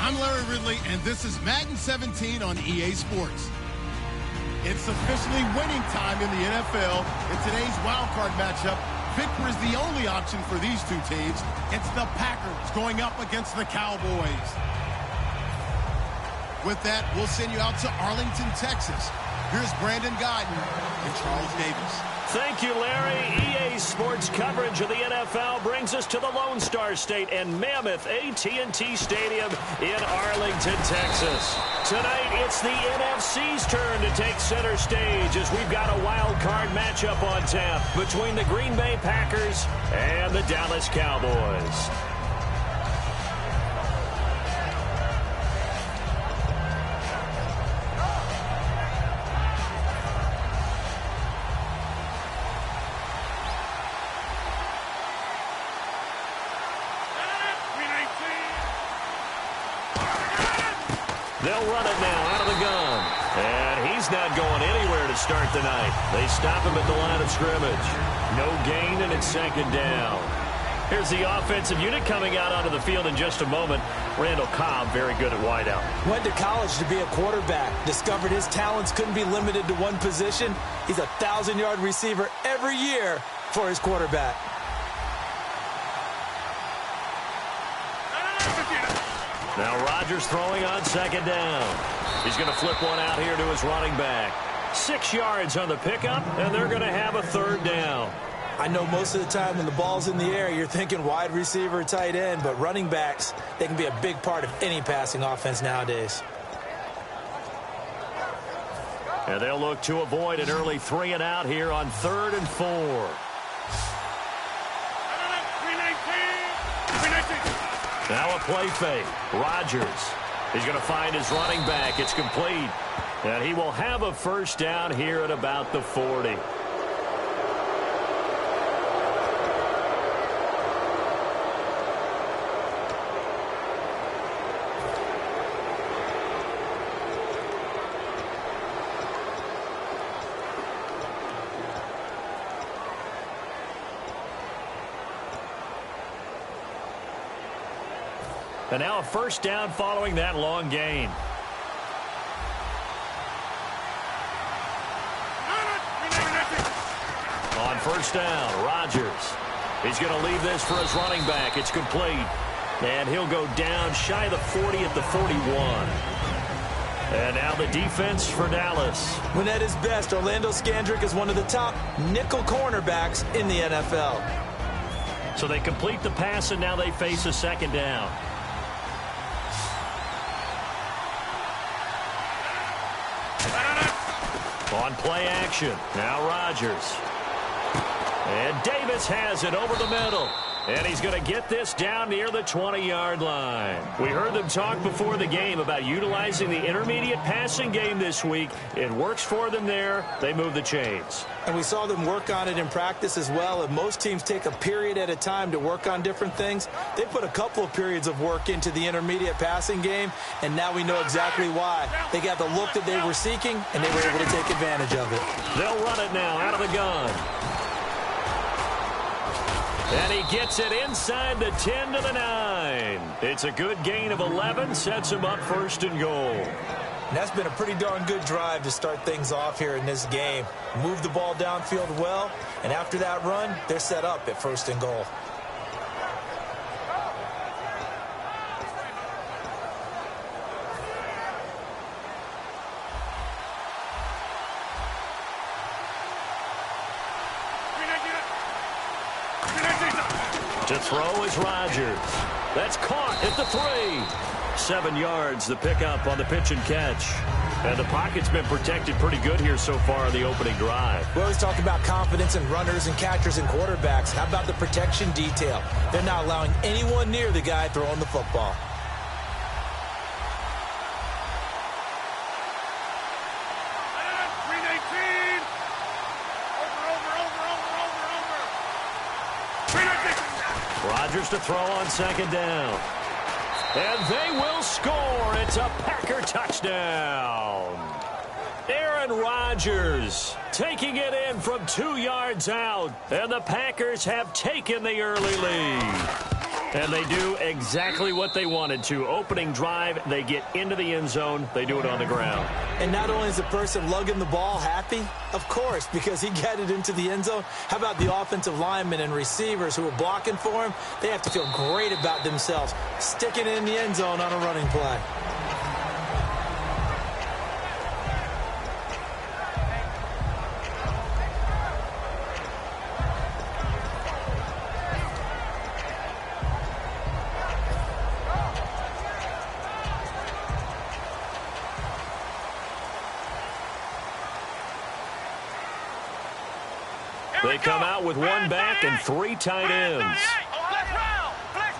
I'm Larry Ridley, and this is Madden 17 on EA Sports. It's officially winning time in the NFL. In today's wildcard matchup, victory is the only option for these two teams. It's the Packers going up against the Cowboys. With that, we'll send you out to Arlington, Texas. Here's Brandon Guyton and Charles Davis. Thank you, Larry. EA Sports coverage of the NFL brings us to the Lone Star State and mammoth AT&T Stadium in Arlington, Texas. Tonight, it's the NFC's turn to take center stage as we've got a wild card matchup on tap between the Green Bay Packers and the Dallas Cowboys. They'll run it now out of the gun. And he's not going anywhere to start the night. They stop him at the line of scrimmage. No gain, and it's second down. Here's the offensive unit coming out onto the field in just a moment. Randall Cobb, very good at wideout. Went to college to be a quarterback. Discovered his talents couldn't be limited to one position. He's a 1,000-yard receiver every year for his quarterback. Now Rodgers throwing on second down. He's going to flip one out here to his running back. 6 yards on the pickup, and they're going to have a third down. I know most of the time when the ball's in the air, you're thinking wide receiver, tight end, but running backs, they can be a big part of any passing offense nowadays. And they'll look to avoid an early 3 and out here on 3rd and 4. Now a play fake. Rodgers. He's going to find his running back. It's complete. And he will have a first down here at about the 40. And now a first down following that long gain. On first down, Rodgers. He's going to leave this for his running back. It's complete. And he'll go down shy of the 40 at the 41. And now the defense for Dallas. When at his best, Orlando Scandrick is one of the top nickel cornerbacks in the NFL. So they complete the pass, and now they face a second down. On play action, now Rodgers. And Davis has it over the middle. And he's going to get this down near the 20-yard line. We heard them talk before the game about utilizing the intermediate passing game this week. It works for them there. They move the chains. And we saw them work on it in practice as well. And most teams take a period at a time to work on different things. They put a couple of periods of work into the intermediate passing game, and now we know exactly why. They got the look that they were seeking, and they were able to take advantage of it. They'll run it now out of the gun. And he gets it inside the 10 to the 9. It's a good gain of 11, sets him up first and goal. And that's been a pretty darn good drive to start things off here in this game. Move the ball downfield well, and after that run, they're set up at first and goal. To throw is Rodgers. That's caught at the 3. 7 yards, the pickup on the pitch and catch. And the pocket's been protected pretty good here so far in the opening drive. We always talk about confidence in runners and catchers and quarterbacks. How about the protection detail? They're not allowing anyone near the guy throwing the football. Rodgers to throw on second down. And they will score. It's a Packer touchdown. Aaron Rodgers taking it in from 2 yards out. And the Packers have taken the early lead. And they do exactly what they wanted to. Opening drive, they get into the end zone. They do it on the ground. And not only is the person lugging the ball happy, of course, because he got it into the end zone. How about the offensive linemen and receivers who are blocking for him? They have to feel great about themselves, sticking it in the end zone on a running play. They come out with one back and 3 tight ends.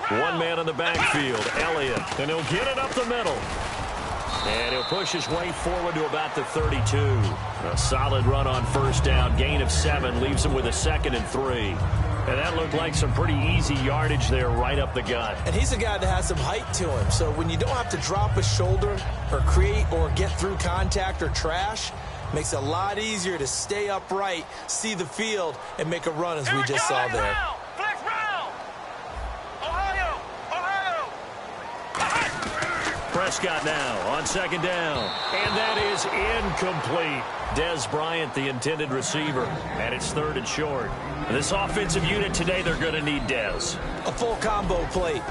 One man in the backfield, Elliott, and he'll get it up the middle. And he'll push his way forward to about the 32. A solid run on first down, gain of 7, leaves him with a 2nd and 3. And that looked like some pretty easy yardage there right up the gut. And he's a guy that has some height to him. So when you don't have to drop a shoulder or create or get through contact or trash, makes it a lot easier to stay upright, see the field, and make a run as we just saw there. Prescott now on second down. And that is incomplete. Dez Bryant, the intended receiver. And it's 3rd and short. This offensive unit today, they're going to need Dez. A full combo plate.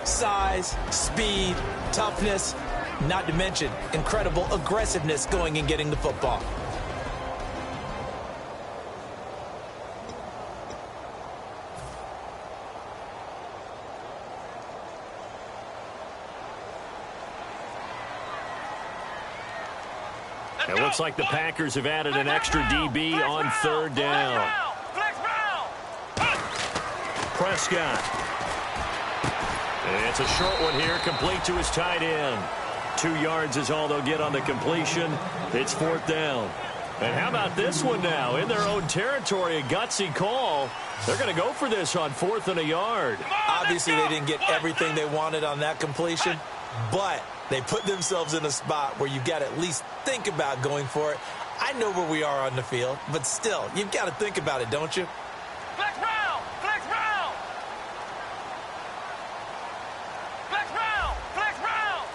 Size, speed, toughness, not to mention incredible aggressiveness going and getting the football. It looks like the Packers have added an extra DB on 3rd down. Prescott. It's a short one here, complete to his tight end. 2 yards is all they'll get on the completion. It's 4th down. And how about this one now? In their own territory, a gutsy call. They're going to go for this on 4th and a yard. Obviously, they didn't get everything they wanted on that completion, but they put themselves in a spot where you've got to at least think about going for it. I know where we are on the field, but still, you've got to think about it, don't you? Flex round! Flex round! Flex round! Flex round!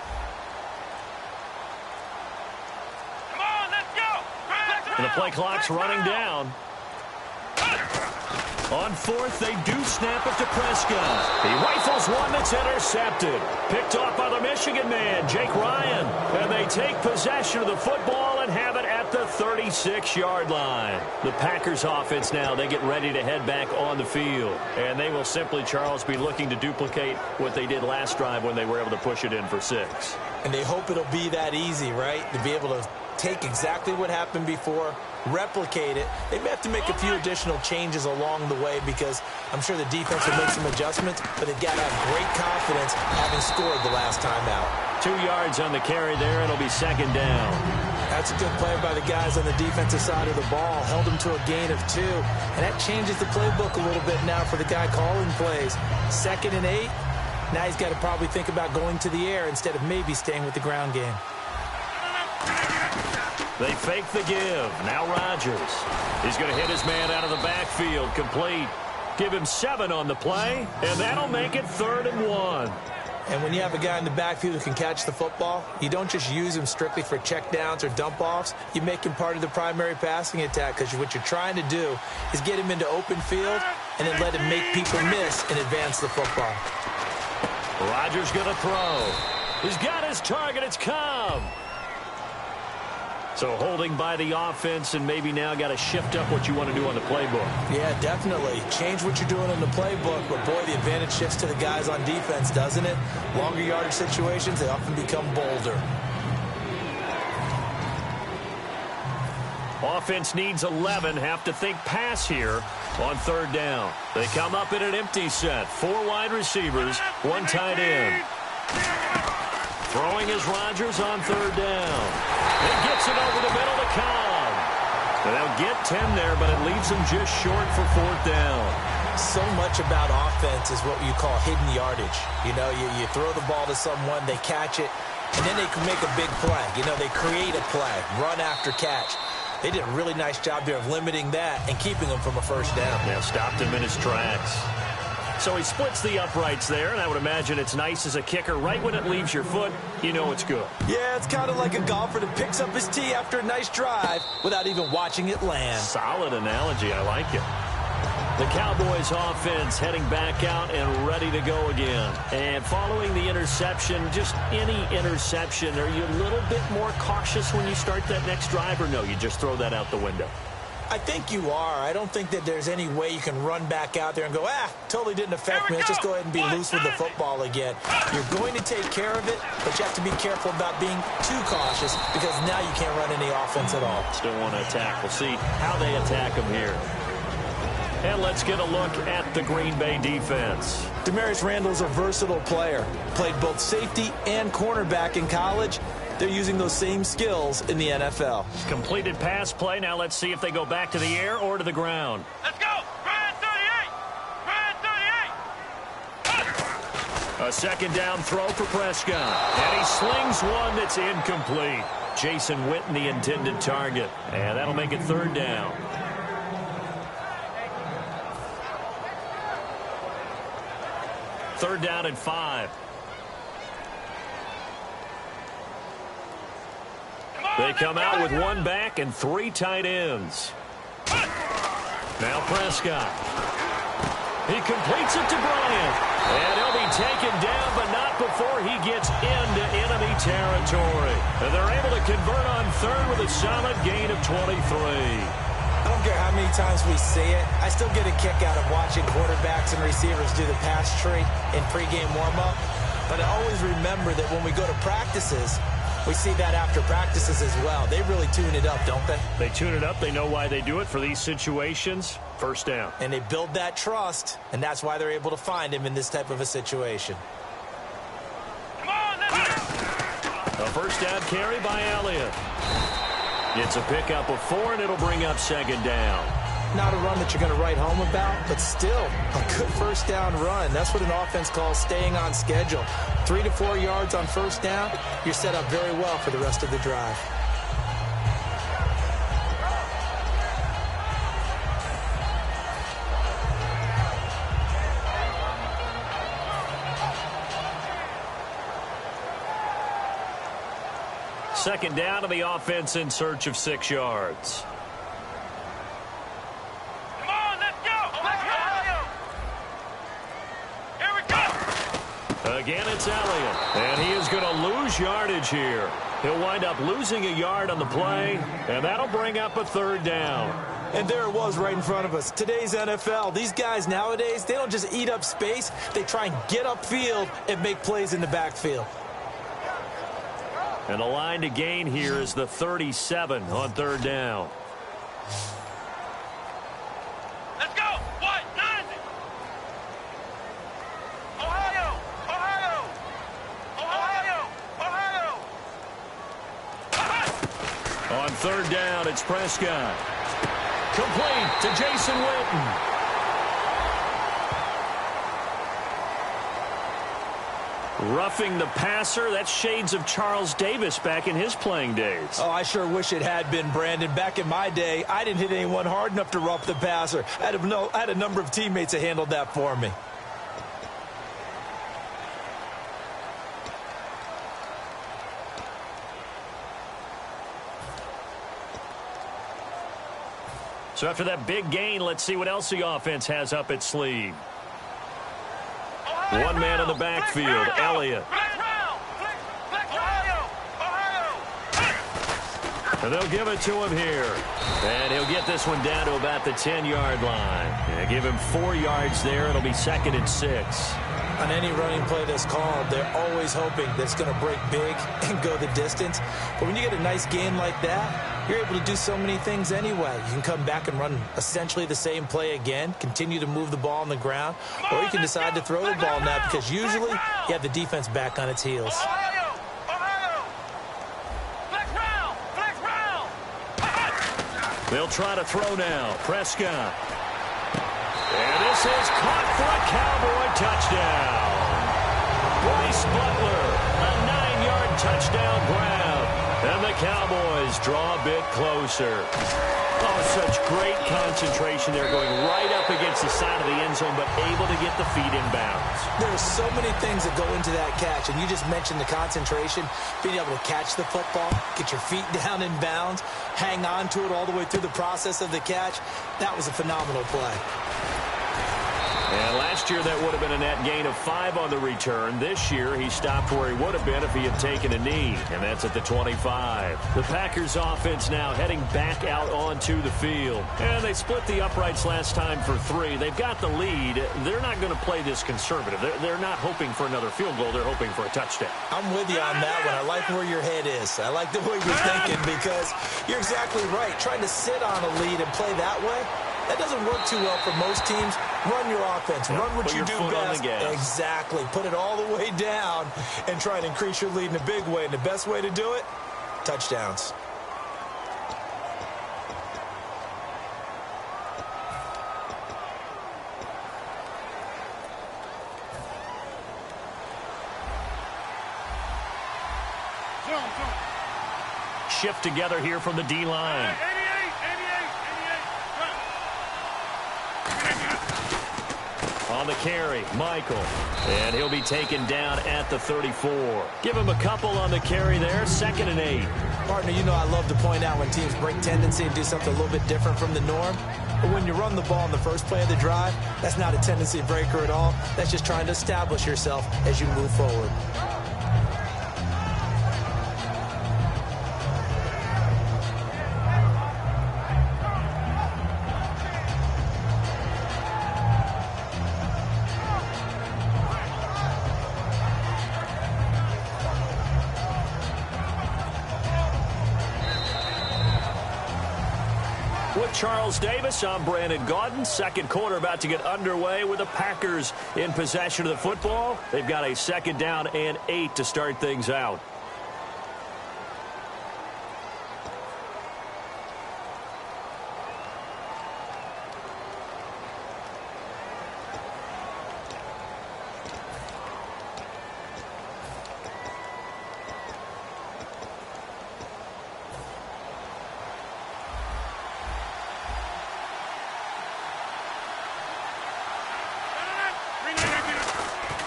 Come on, let's go! And the play clock's running down. On 4th, they do snap it to Prescott. He rifles one that's intercepted. Picked off by the Michigan man, Jake Ryan. And they take possession of the football and have it at the 36-yard line. The Packers offense now, they get ready to head back on the field. And they will simply, Charles, be looking to duplicate what they did last drive when they were able to push it in for 6. And they hope it'll be that easy, right? To be able to take exactly what happened before, replicate it. They may have to make a few additional changes along the way because I'm sure the defense will make some adjustments, but they've got to have great confidence having scored the last time out. 2 yards on the carry there. It'll be 2nd down. That's a good play by the guys on the defensive side of the ball. Held them to a gain of 2. And that changes the playbook a little bit now for the guy calling plays. 2nd and 8. Now he's got to probably think about going to the air instead of maybe staying with the ground game. They fake the give. Now Rodgers. He's going to hit his man out of the backfield. Complete. Give him 7 on the play, and that'll make it 3rd and 1. And when you have a guy in the backfield who can catch the football, you don't just use him strictly for checkdowns or dump-offs. You make him part of the primary passing attack because what you're trying to do is get him into open field and then let him make people miss and advance the football. Rodgers going to throw. He's got his target. It's Cobb. So holding by the offense and maybe now got to shift up what you want to do on the playbook. Yeah, definitely. Change what you're doing in the playbook, but boy, the advantage shifts to the guys on defense, doesn't it? Longer yardage situations, they often become bolder. Offense needs 11. Have to think pass here on 3rd down. They come up in an empty set. 4 wide receivers, 1 tight end. Throwing is Rodgers on 3rd down. He gets it over the middle to Cobb. And they'll get 10 there, but it leaves them just short for 4th down. So much about offense is what you call hidden yardage. You know, you throw the ball to someone, they catch it, and then they can make a big play. You know, they create a play, run after catch. They did a really nice job there of limiting that and keeping him from a first down. Yeah, stopped him in his tracks. So he splits the uprights there, and I would imagine it's nice as a kicker. Right when it leaves your foot, you know it's good. Yeah, it's kind of like a golfer that picks up his tee after a nice drive without even watching it land. Solid analogy. I like it. The Cowboys offense heading back out and ready to go again. And following the interception, just any interception, are you a little bit more cautious when you start that next drive, or no, you just throw that out the window? I think you are. I don't think that there's any way you can run back out there and go, totally didn't affect me. Let's just go ahead and be loose with the football again. You're going to take care of it, but you have to be careful about being too cautious because now you can't run any offense at all. Still want to attack. We'll see how they attack them here. And let's get a look at the Green Bay defense. Demarius Randall's a versatile player. Played both safety and cornerback in college. They're using those same skills in the NFL. Completed pass play. Now let's see if they go back to the air or to the ground. Let's go. Ryan 38. Ryan 38. A second down throw for Prescott. And he slings one that's incomplete. Jason Witten, the intended target. And that'll make it third down. Third down and 5. They come out with one back and 3 tight ends. Now Prescott. He completes it to Bryant. And he'll be taken down, but not before he gets into enemy territory. And they're able to convert on third with a solid gain of 23. I don't care how many times we see it. I still get a kick out of watching quarterbacks and receivers do the pass tree in pregame warm-up. But I always remember that when we go to practices, we see that after practices as well. They really tune it up, don't they? They tune it up. They know why they do it for these situations. First down. And they build that trust, and that's why they're able to find him in this type of a situation. Come on, let's go. A first down carry by Elliott. It's a pickup of 4, and it'll bring up second down. Not a run that you're going to write home about, but still a good first down run. That's what an offense calls staying on schedule. 3 to 4 yards on first down, you're set up very well for the rest of the drive. Second down to the offense in search of 6 yards. Come on, let's go. Let's go. Here we go. Again, it's Elliott. And he is going to lose yardage here. He'll wind up losing a yard on the play, and that'll bring up a third down. And there it was right in front of us. Today's NFL, these guys nowadays, they don't just eat up space. They try and get upfield and make plays in the backfield. And the line to gain here is the 37 on third down. Let's go. What? 90. Ohio. Ohio. Ohio. Ohio. On third down, it's Prescott. Complete to Jason Witten. Roughing the passer, that's shades of Charles Davis back in his playing days. Oh, I sure wish it had been, Brandon. Back in my day, I didn't hit anyone hard enough to rough the passer. I had a number of teammates that handled that for me. So after that big gain, let's see what else the offense has up its sleeve. One man in the backfield, Elliott. And they'll give it to him here. And he'll get this one down to about the 10-yard line. And give him 4 yards there. It'll be 2nd and 6. On any running play that's called, they're always hoping that it's going to break big and go the distance. But when you get a nice game like that, you're able to do so many things anyway. You can come back and run essentially the same play again, continue to move the ball on the ground, or you can decide to throw the ball now because usually you have the defense back on its heels. They'll try to throw now. Prescott. And This is caught for a Cowboy touchdown. Bryce Butler, a 9-yard touchdown grab. And the Cowboys draw a bit closer. Oh, such great concentration there, going right up against the side of the end zone, but able to get the feet in bounds. There's so many things that go into that catch, and you just mentioned the concentration, being able to catch the football, get your feet down in bounds, hang on to it all the way through the process of the catch. That was a phenomenal play. And last year, that would have been a net gain of 5 on the return. This year, he stopped where he would have been if he had taken a knee, and that's at the 25. The Packers offense now heading back out onto the field. And they split the uprights last time for 3. They've got the lead. They're not going to play this conservative. They're not hoping for another field goal. They're hoping for a touchdown. I'm with you on that one. I like where your head is. I like the way you're thinking, because you're exactly right. Trying to sit on a lead and play that way, that doesn't work too well for most teams. Run your offense. Run what you do best. Exactly. Put it all the way down and try and increase your lead in a big way. And the best way to do it, touchdowns. Shift together here from the D-line. On the carry, Michael. And he'll be taken down at the 34. Give him a couple on the carry there, 2nd and 8. Partner, you know I love to point out when teams break tendency and do something a little bit different from the norm. But when you run the ball in the first play of the drive, that's not a tendency breaker at all. That's just trying to establish yourself as you move forward. Charles Davis, I'm Brandon Gaudin. Second quarter about to get underway with the Packers in possession of the football. They've got a 2nd down and 8 to start things out.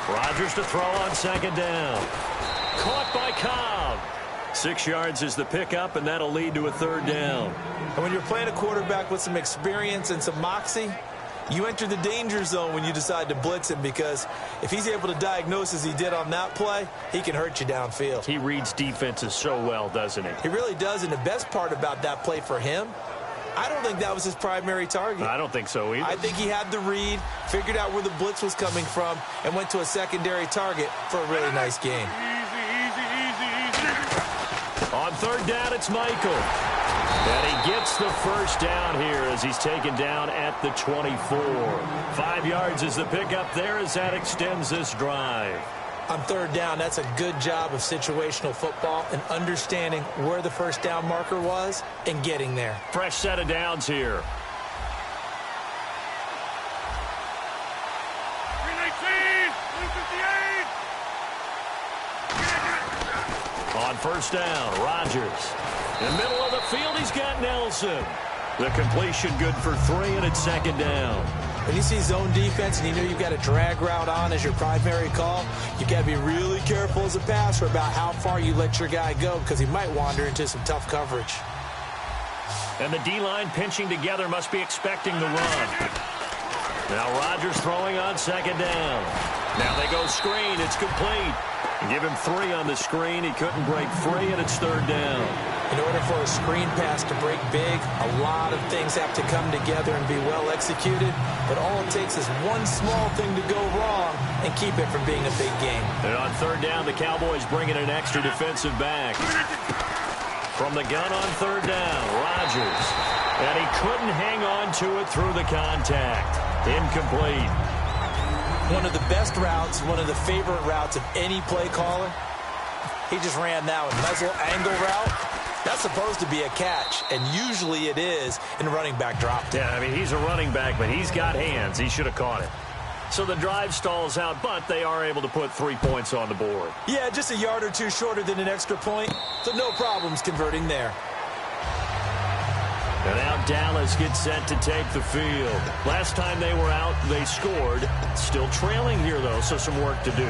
Rodgers to throw on 2nd down. Caught by Cobb. 6 yards is the pickup, and that'll lead to a 3rd down. And when you're playing a quarterback with some experience and some moxie, you enter the danger zone when you decide to blitz him, because if he's able to diagnose as he did on that play, he can hurt you downfield. He reads defenses so well, doesn't he? He really does, and the best part about that play for him, I don't think that was his primary target. I don't think so either. I think he had the read, figured out where the blitz was coming from, and went to a secondary target for a really nice game. On 3rd down, it's Michael. And he gets the 1st down here as he's taken down at the 24. 5 yards is the pickup there as that extends this drive. On 3rd down, that's a good job of situational football and understanding where the 1st down marker was and getting there. Fresh set of downs here. 319, 358. On 1st down, Rodgers. In the middle of the field, he's got Nelson. The completion good for 3, and it's 2nd down. When you see zone defense and you know you've got a drag route on as your primary call, you've got to be really careful as a passer about how far you let your guy go, because he might wander into some tough coverage. And the D-line pinching together, must be expecting the run. Now Rodgers throwing on 2nd down. Now they go screen. It's complete. Give him 3 on the screen. He couldn't break free, and it's 3rd down. In order for a screen pass to break big, a lot of things have to come together and be well executed. But all it takes is one small thing to go wrong and keep it from being a big game. And on 3rd down, the Cowboys bring in an extra defensive back. From the gun on 3rd down, Rodgers. And he couldn't hang on to it through the contact. Incomplete. One of the best routes, one of the favorite routes of any play caller. He just ran that one. Muzzle angle route. That's supposed to be a catch, and usually it is in running back drop. Yeah, I mean, he's a running back, but he's got hands. He should have caught it. So the drive stalls out, but they are able to put 3 points on the board. Yeah, just a yard or two shorter than an extra point, so no problems converting there. And now Dallas gets set to take the field. Last time they were out, they scored. Still trailing here, though, so some work to do.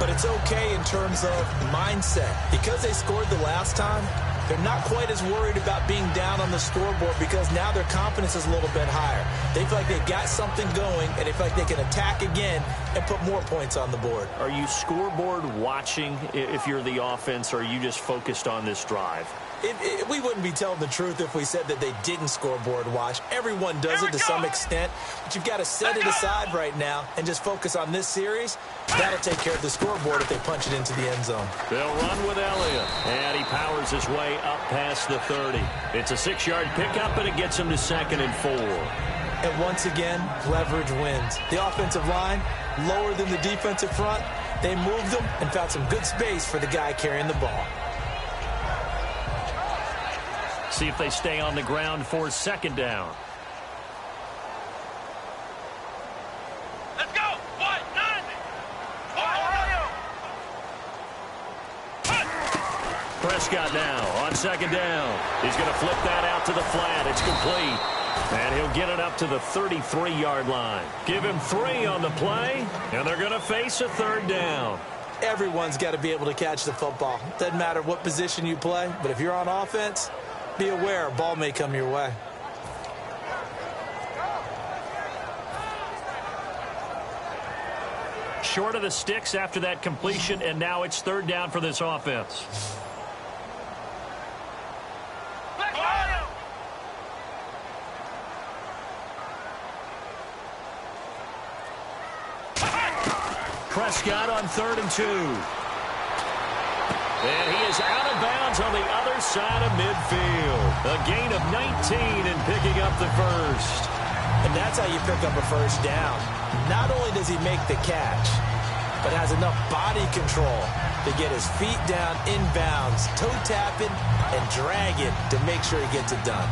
But it's okay in terms of mindset. Because they scored the last time, they're not quite as worried about being down on the scoreboard because now their confidence is a little bit higher. They feel like they've got something going, and they feel like they can attack again and put more points on the board. Are you scoreboard watching if you're the offense, or are you just focused on this drive? We wouldn't be telling the truth if we said that they didn't scoreboard watch. Everyone does it to some extent, but you've got to set it aside right now and just focus on this series. That'll take care of the scoreboard if they punch it into the end zone. They'll run with Elliott, and he powers his way up past the 30. It's a 6-yard pickup, and it gets him to 2nd and 4. And once again, leverage wins. The offensive line, lower than the defensive front. They moved them and found some good space for the guy carrying the ball. See if they stay on the ground for 2nd down. Let's go. What? Nothing. Ohio. Prescott now on 2nd down. He's going to flip that out to the flat. It's complete. And he'll get it up to the 33-yard line. Give him 3 on the play, and they're going to face a 3rd down. Everyone's got to be able to catch the football. Doesn't matter what position you play, but if you're on offense, be aware, a ball may come your way. Short of the sticks after that completion, and now it's 3rd down for this offense. Ohio. Prescott on 3rd and 2. And he is out of bounds on the other side of midfield. A gain of 19 and picking up the first. And that's how you pick up a first down. Not only does he make the catch, but has enough body control to get his feet down inbounds, toe tapping, and dragging to make sure he gets it done.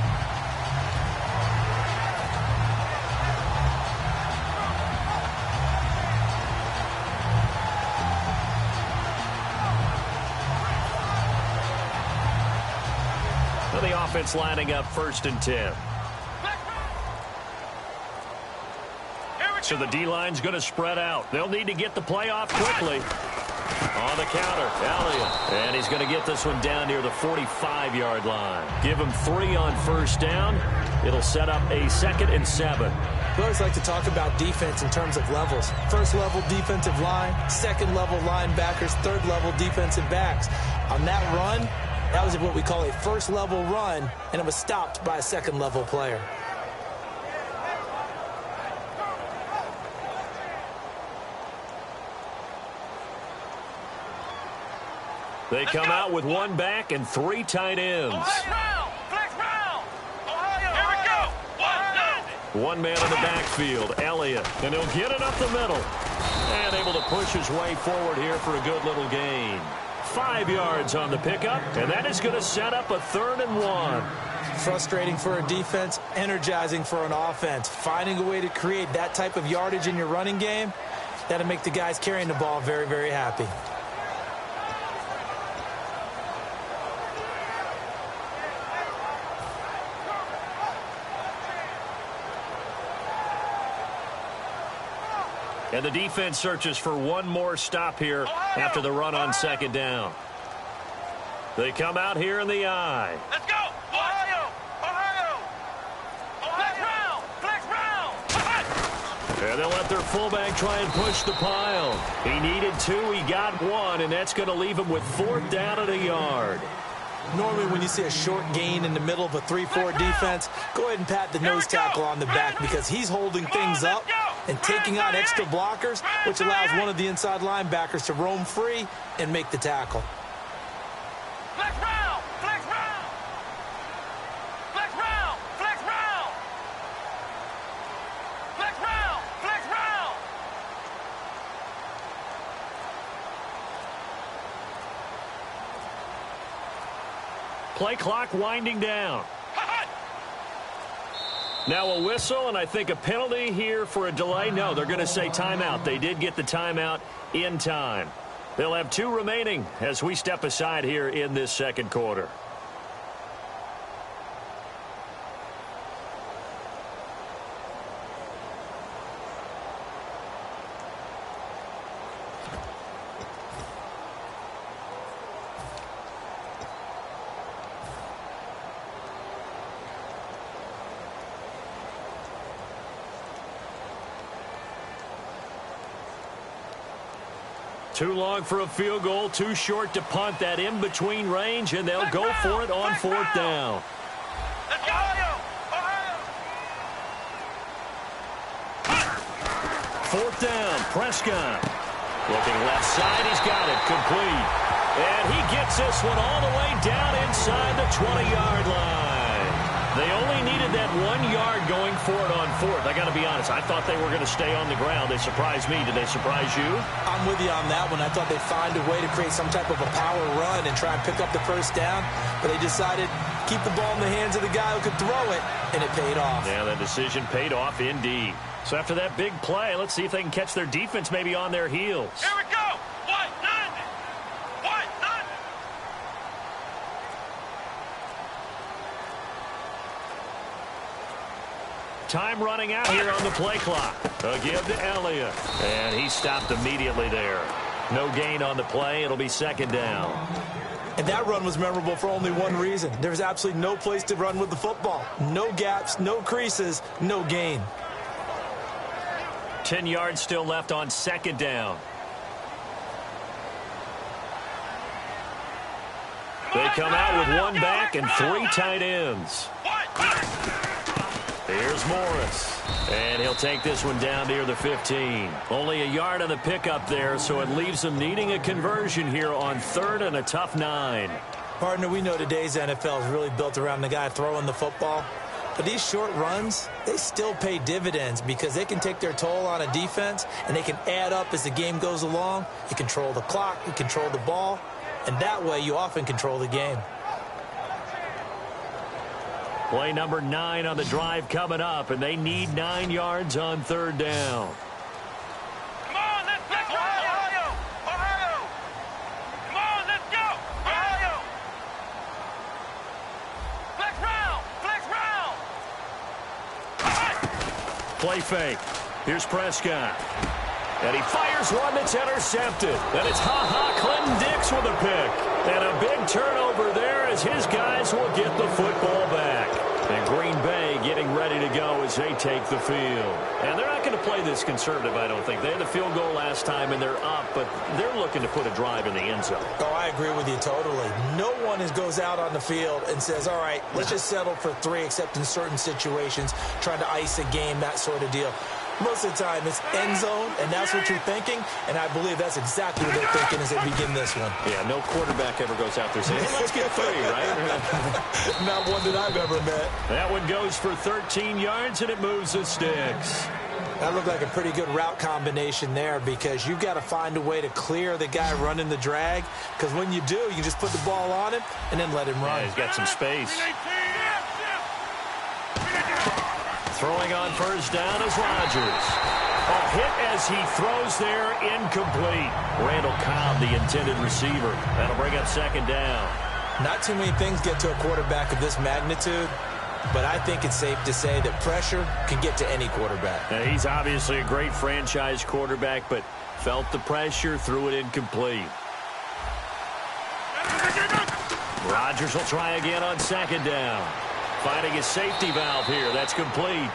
The offense lining up 1st and 10. So the D-line's going to spread out. They'll need to get the play off quickly. On the counter, Elliott. And he's going to get this one down near the 45-yard line. Give him 3 on 1st down. It'll set up a 2nd and 7. We always like to talk about defense in terms of levels. 1st level defensive line, 2nd level linebackers, 3rd level defensive backs. On that run, that was what we call a 1st level run, and it was stopped by a 2nd level player. They come out with 1 back and 3 tight ends. Flex round. Ohio. Here we go. What? 1 man in the backfield, Elliott. And he'll get it up the middle. And able to push his way forward here for a good little gain. 5 yards on the pickup, and that is going to set up a 3rd and 1. Frustrating for a defense, energizing for an offense. Finding a way to create that type of yardage in your running game, that'll make the guys carrying the ball very, very happy. And the defense searches for 1 more stop here after the run on 2nd down. They come out here in the I. Let's go. Ohio. Flex round. And they'll let their fullback try and push the pile. He needed 2. He got 1, and that's going to leave him with 4th down and a yard. Normally when you see a short gain in the middle of a 3-4 defense, go ahead and pat the nose tackle on the back because he's holding things up and taking out extra blockers, which allows one of the inside linebackers to roam free and make the tackle. Flex round. Play clock winding down. Now a whistle, and I think a penalty here for a delay. No, they're going to say timeout. They did get the timeout in time. They'll have 2 remaining as we step aside here in this second quarter. Too long for a field goal, too short to punt. That in-between range, and they'll go for it on 4th down. Let's go! Ohio! 4th down, Prescott. Looking left side, he's got it, complete. And he gets this one all the way down inside the 20-yard line. They only needed that 1 yard going for it on 4th. I got to be honest, I thought they were going to stay on the ground. They surprised me. Did they surprise you? I'm with you on that one. I thought they'd find a way to create some type of a power run and try and pick up the 1st down, but they decided keep the ball in the hands of the guy who could throw it, and it paid off. Yeah, that decision paid off indeed. So after that big play, let's see if they can catch their defense maybe on their heels. Here we go! 1-0! Time running out here on the play clock. A give to Elliott. And he stopped immediately there. No gain on the play. It'll be 2nd down. And that run was memorable for only one reason. There's absolutely no place to run with the football. No gaps, no creases, no gain. 10 yards still left on 2nd down. They come out with 1 back and 3 tight ends. Here's Morris. And he'll take this one down near the 15. Only a yard on the pickup there, so it leaves them needing a conversion here on 3rd and a tough 9. Partner, we know today's NFL is really built around the guy throwing the football. But these short runs, they still pay dividends because they can take their toll on a defense, and they can add up as the game goes along. You control the clock, you control the ball, and that way you often control the game. Play number 9 on the drive coming up, and they need 9 yards on 3rd down. Come on, let's go! Ohio! Ohio! Come on, let's go! Ohio! Flex round! Play fake. Here's Prescott. And he fires one that's intercepted. And it's Clinton Dix with a pick. And a big turnover there as his guys will get the football back. And Green Bay getting ready to go as they take the field. And they're not going to play this conservative, I don't think. They had the field goal last time, and they're up, but they're looking to put a drive in the end zone. Oh, I agree with you totally. No one goes out on the field and says, all right, let's just settle for 3, except in certain situations, trying to ice a game, that sort of deal. Most of the time, it's end zone, and that's what you're thinking, and I believe that's exactly what they're thinking as they begin this one. Yeah, no quarterback ever goes out there saying, hey, let's get 3, right? Not one that I've ever met. That one goes for 13 yards, and it moves the sticks. That looked like a pretty good route combination there because you've got to find a way to clear the guy running the drag, because when you do, you can just put the ball on him and then let him run. Yeah, he's got some space. Throwing on 1st down is Rodgers. A hit as he throws there, incomplete. Randall Cobb, the intended receiver. That'll bring up 2nd down. Not too many things get to a quarterback of this magnitude, but I think it's safe to say that pressure can get to any quarterback. Now, he's obviously a great franchise quarterback, but felt the pressure, threw it incomplete. Rodgers will try again on 2nd down. Finding his safety valve here. That's complete.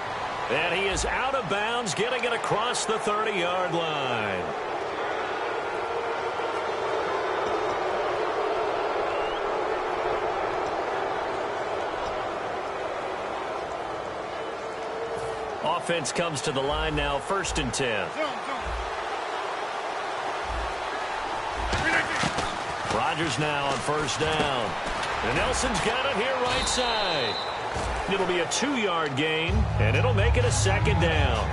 And he is out of bounds, getting it across the 30-yard line. Offense comes to the line now, 1st and 10. Rodgers now on 1st down. And Nelson's got it here right side. It'll be a 2-yard gain, and it'll make it a 2nd down.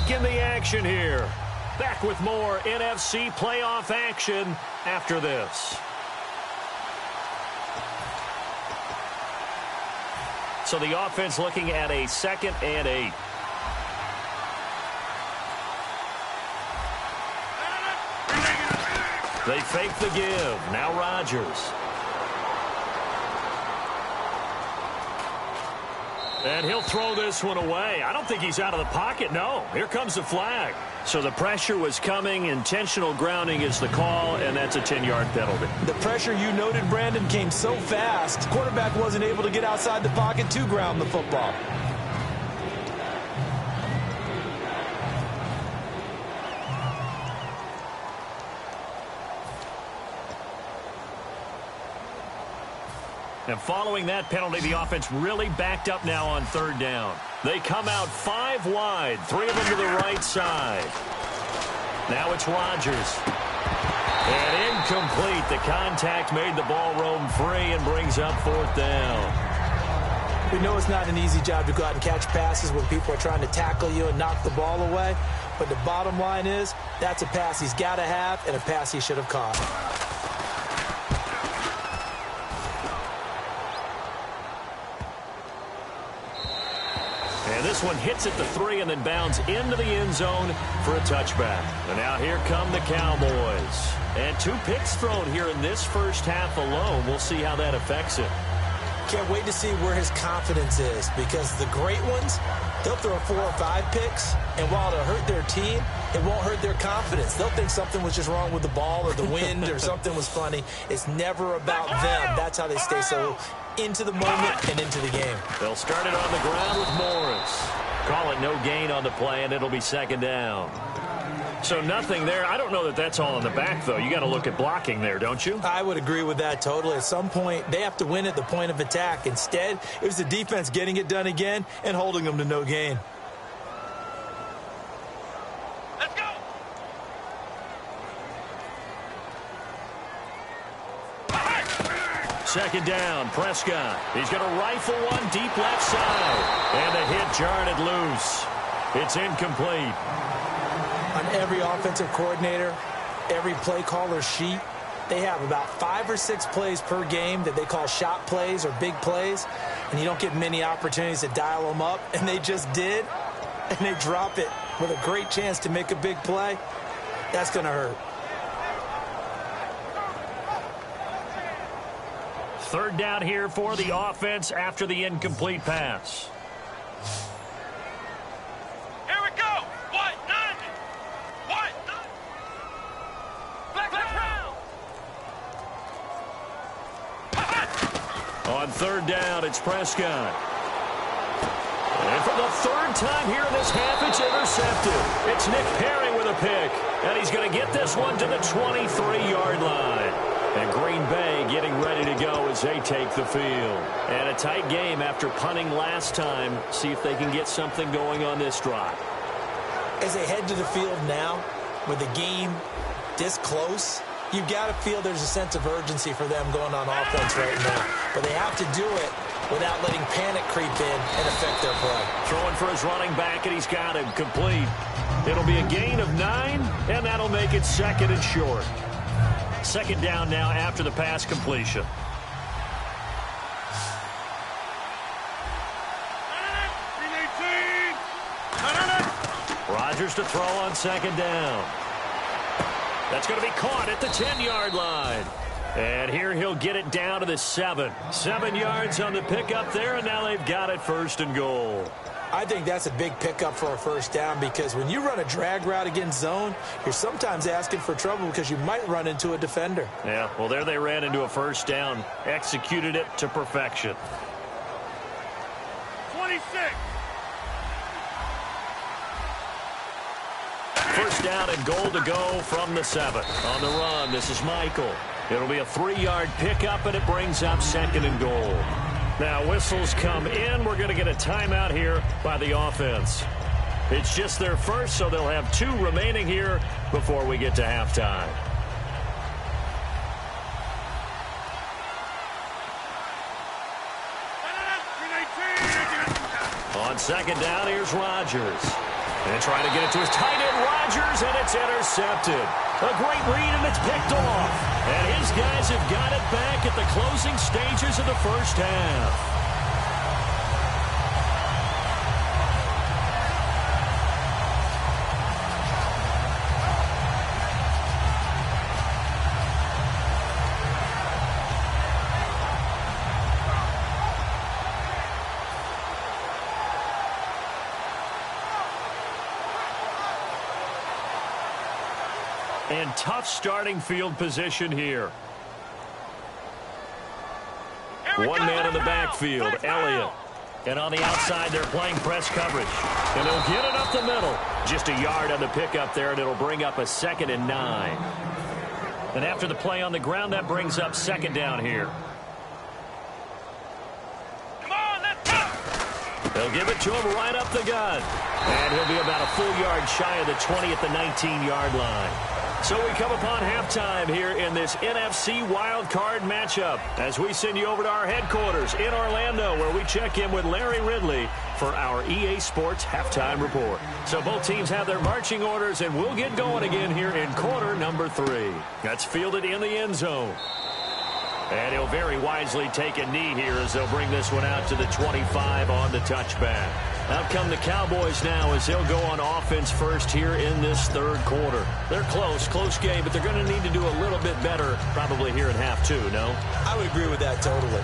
Back in the action here. Back with more NFC playoff action after this. So the offense looking at a 2nd and 8. They fake the give. Now Rodgers. And he'll throw this one away. I don't think he's out of the pocket. No. Here comes the flag. So the pressure was coming. Intentional grounding is the call, and that's a 10-yard penalty. The pressure you noted, Brandon, came so fast. Quarterback wasn't able to get outside the pocket to ground the football. And following that penalty, the offense really backed up now on 3rd down. They come out 5 wide, 3 of them to the right side. Now it's Rodgers. And incomplete. The contact made the ball roam free and brings up 4th down. We know it's not an easy job to go out and catch passes when people are trying to tackle you and knock the ball away. But the bottom line is, that's a pass he's got to have and a pass he should have caught. And this one hits at the 3 and then bounds into the end zone for a touchback. And now here come the Cowboys. And 2 picks thrown here in this first half alone. We'll see how that affects him. Can't wait to see where his confidence is, because the great ones, they'll throw 4 or 5 picks, and while it'll hurt their team, it won't hurt their confidence. They'll think something was just wrong with the ball or the wind or something was funny. It's never about them. That's how they stay so into the moment and into the game. They'll start it on the ground with Morris. Call it no gain on the play, and it'll be 2nd down. So nothing there. I don't know that that's all in the back, though. You got to look at blocking there, don't you? I would agree with that totally. At some point, they have to win at the point of attack. Instead, it was the defense getting it done again and holding them to no gain. Let's go. 2nd down, Prescott. He's going to rifle one deep left side. And the hit jarred it loose. It's incomplete. On every offensive coordinator, every play caller sheet, they have about 5 or 6 plays per game that they call shot plays or big plays, and you don't get many opportunities to dial them up, and they just did, and they drop it with a great chance to make a big play. That's going to hurt. 3rd down here for the offense after the incomplete pass. Here we go. What? 90. What? Black round. On 3rd down, it's Prescott. And for the 3rd time here in this half, it's intercepted. It's Nick Perry with a pick. And he's going to get this one to the 23-yard line. And Green Bay getting ready to go as they take the field. And a tight game after punting last time. See if they can get something going on this drive. As they head to the field now, with the game this close, you've got to feel there's a sense of urgency for them going on offense right now. But they have to do it without letting panic creep in and affect their play. Throwing for his running back, and he's got him complete. It'll be a gain of 9, and that'll make it 2nd and short. 2nd down now after the pass completion. Rodgers to throw on 2nd down. That's going to be caught at the 10-yard line. And here he'll get it down to the 7. 7 yards on the pickup there, and now they've got it 1st and goal. I think that's a big pickup for a 1st down, because when you run a drag route against zone, you're sometimes asking for trouble because you might run into a defender. Yeah, well, there they ran into a 1st down. Executed it to perfection. 26. 1st down and goal to go from the 7. On the run, this is Michael. It'll be a 3-yard pickup, and it brings up 2nd and goal. Now, whistles come in. We're going to get a timeout here by the offense. It's just their first, so they'll have 2 remaining here before we get to halftime. On 2nd down, here's Rodgers. And trying to get it to his tight end, Rodgers, and it's intercepted. A great read, and it's picked off. And his guys have got it back at the closing stages of the first half. And tough starting field position here. One man in the backfield, Elliott. And on the outside, they're playing press coverage. And they'll get it up the middle. Just a yard on the pickup there, and it'll bring up a 2nd and 9. And after the play on the ground, that brings up 2nd down here. Come on, let's go! They'll give it to him right up the gut. And he'll be about a full yard shy of the 20 at the 19-yard line. So we come upon halftime here in this NFC wildcard matchup as we send you over to our headquarters in Orlando, where we check in with Larry Ridley for our EA Sports halftime report. So both teams have their marching orders, and we'll get going again here in quarter number 3. That's fielded in the end zone. And he'll very wisely take a knee here as they'll bring this one out to the 25 on the touchback. Out come the Cowboys now as they'll go on offense first here in this third quarter. They're close game, but they're going to need to do a little bit better probably here in half 2, no? I would agree with that totally.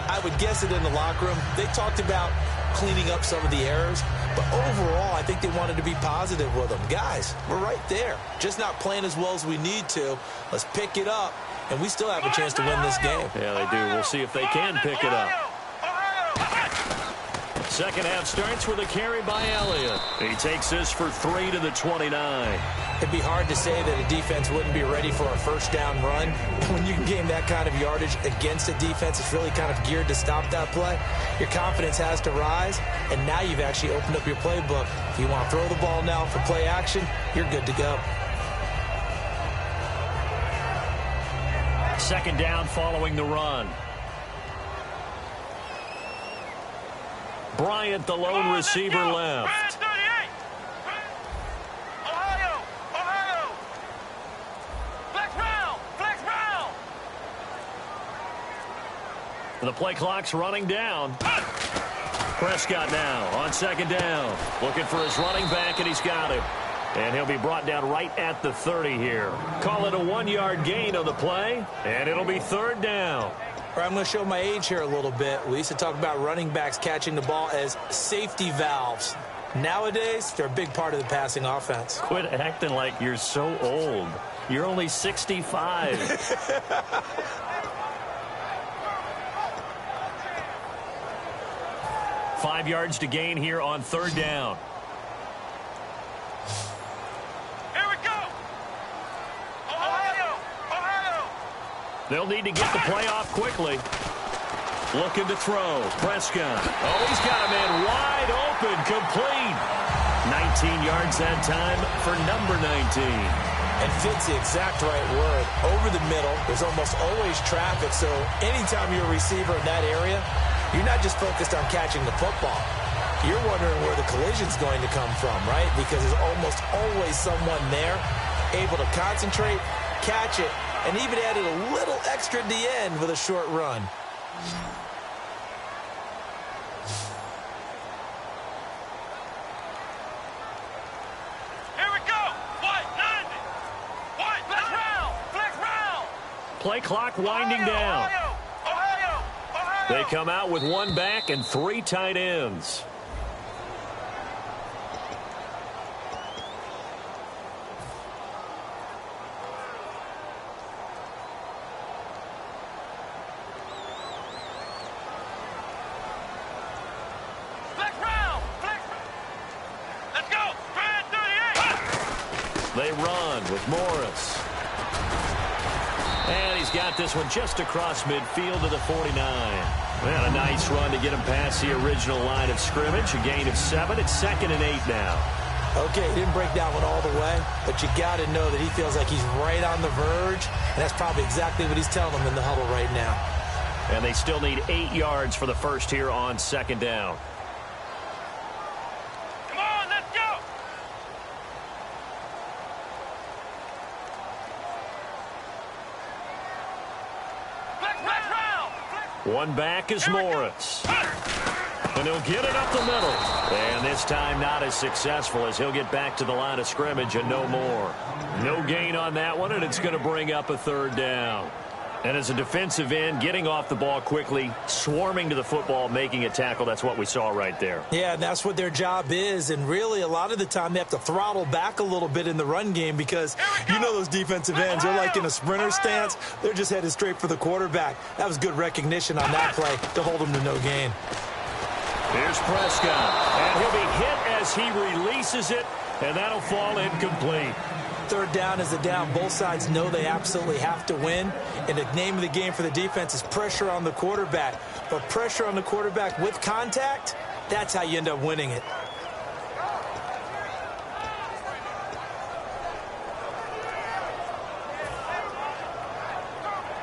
I would guess it in the locker room. They talked about cleaning up some of the errors, but overall I think they wanted to be positive with them. Guys, we're right there. Just not playing as well as we need to. Let's pick it up, and we still have a chance to win this game. Yeah, they do. We'll see if they can pick it up. Second half starts with a carry by Elliott. He takes this for 3 to the 29. It'd be hard to say that a defense wouldn't be ready for a first down run. When you can gain that kind of yardage against a defense, it's really kind of geared to stop that play. Your confidence has to rise, and now you've actually opened up your playbook. If you want to throw the ball now for play action, you're good to go. Second down following the run. Bryant, the lone receiver, left. Ohio. Flex round. The play clock's running down. Prescott now on second down. Looking for his running back, and he's got him. And he'll be brought down right at the 30 here. Call it a 1-yard gain on the play, and it'll be third down. I'm going to show my age here a little bit. We used to talk about running backs catching the ball as safety valves. Nowadays, they're a big part of the passing offense. Quit acting like you're so old. You're only 65. 5 yards to gain here on third down. Here we go. Ohio. They'll need to get the play off quickly. Looking to throw. Prescott. Oh, he's got a man wide open. Complete. 19 yards that time for number 19. And fits the exact right word. Over the middle, there's almost always traffic, so anytime you're a receiver in that area, you're not just focused on catching the football. You're wondering where the collision's going to come from, right? Because there's almost always someone there able to concentrate, catch it, and even added a little extra at the end with a short run. Here we go. White, 90. White, flex round. Play clock winding down. Ohio. They come out with one back and 3 tight ends. Let's go. 38. They run with Morris. And he's got this one just across midfield to the 49. And a nice run to get him past the original line of scrimmage. A gain of 7. It's 2nd and 8 now. Okay, he didn't break that one all the way, but you got to know that he feels like he's right on the verge, and that's probably exactly what he's telling them in the huddle right now. And they still need 8 yards for the first here on 2nd down. Come on, let's go. One back is Morris. And he'll get it up the middle. And this time not as successful as he'll get back to the line of scrimmage and no more. No gain on that one, and it's going to bring up a third down. And as a defensive end, getting off the ball quickly, swarming to the football, making a tackle, that's what we saw right there. Yeah, that's what their job is. And really, a lot of the time, they have to throttle back a little bit in the run game because you know those defensive ends, they're like in a sprinter stance. They're just headed straight for the quarterback. That was good recognition on that play to hold them to no gain. Here's Prescott, and he'll be hit as he releases it, and that'll fall incomplete. Third down is a down. Both sides know they absolutely have to win. And the name of the game for the defense is pressure on the quarterback. But pressure on the quarterback with contact, that's how you end up winning it.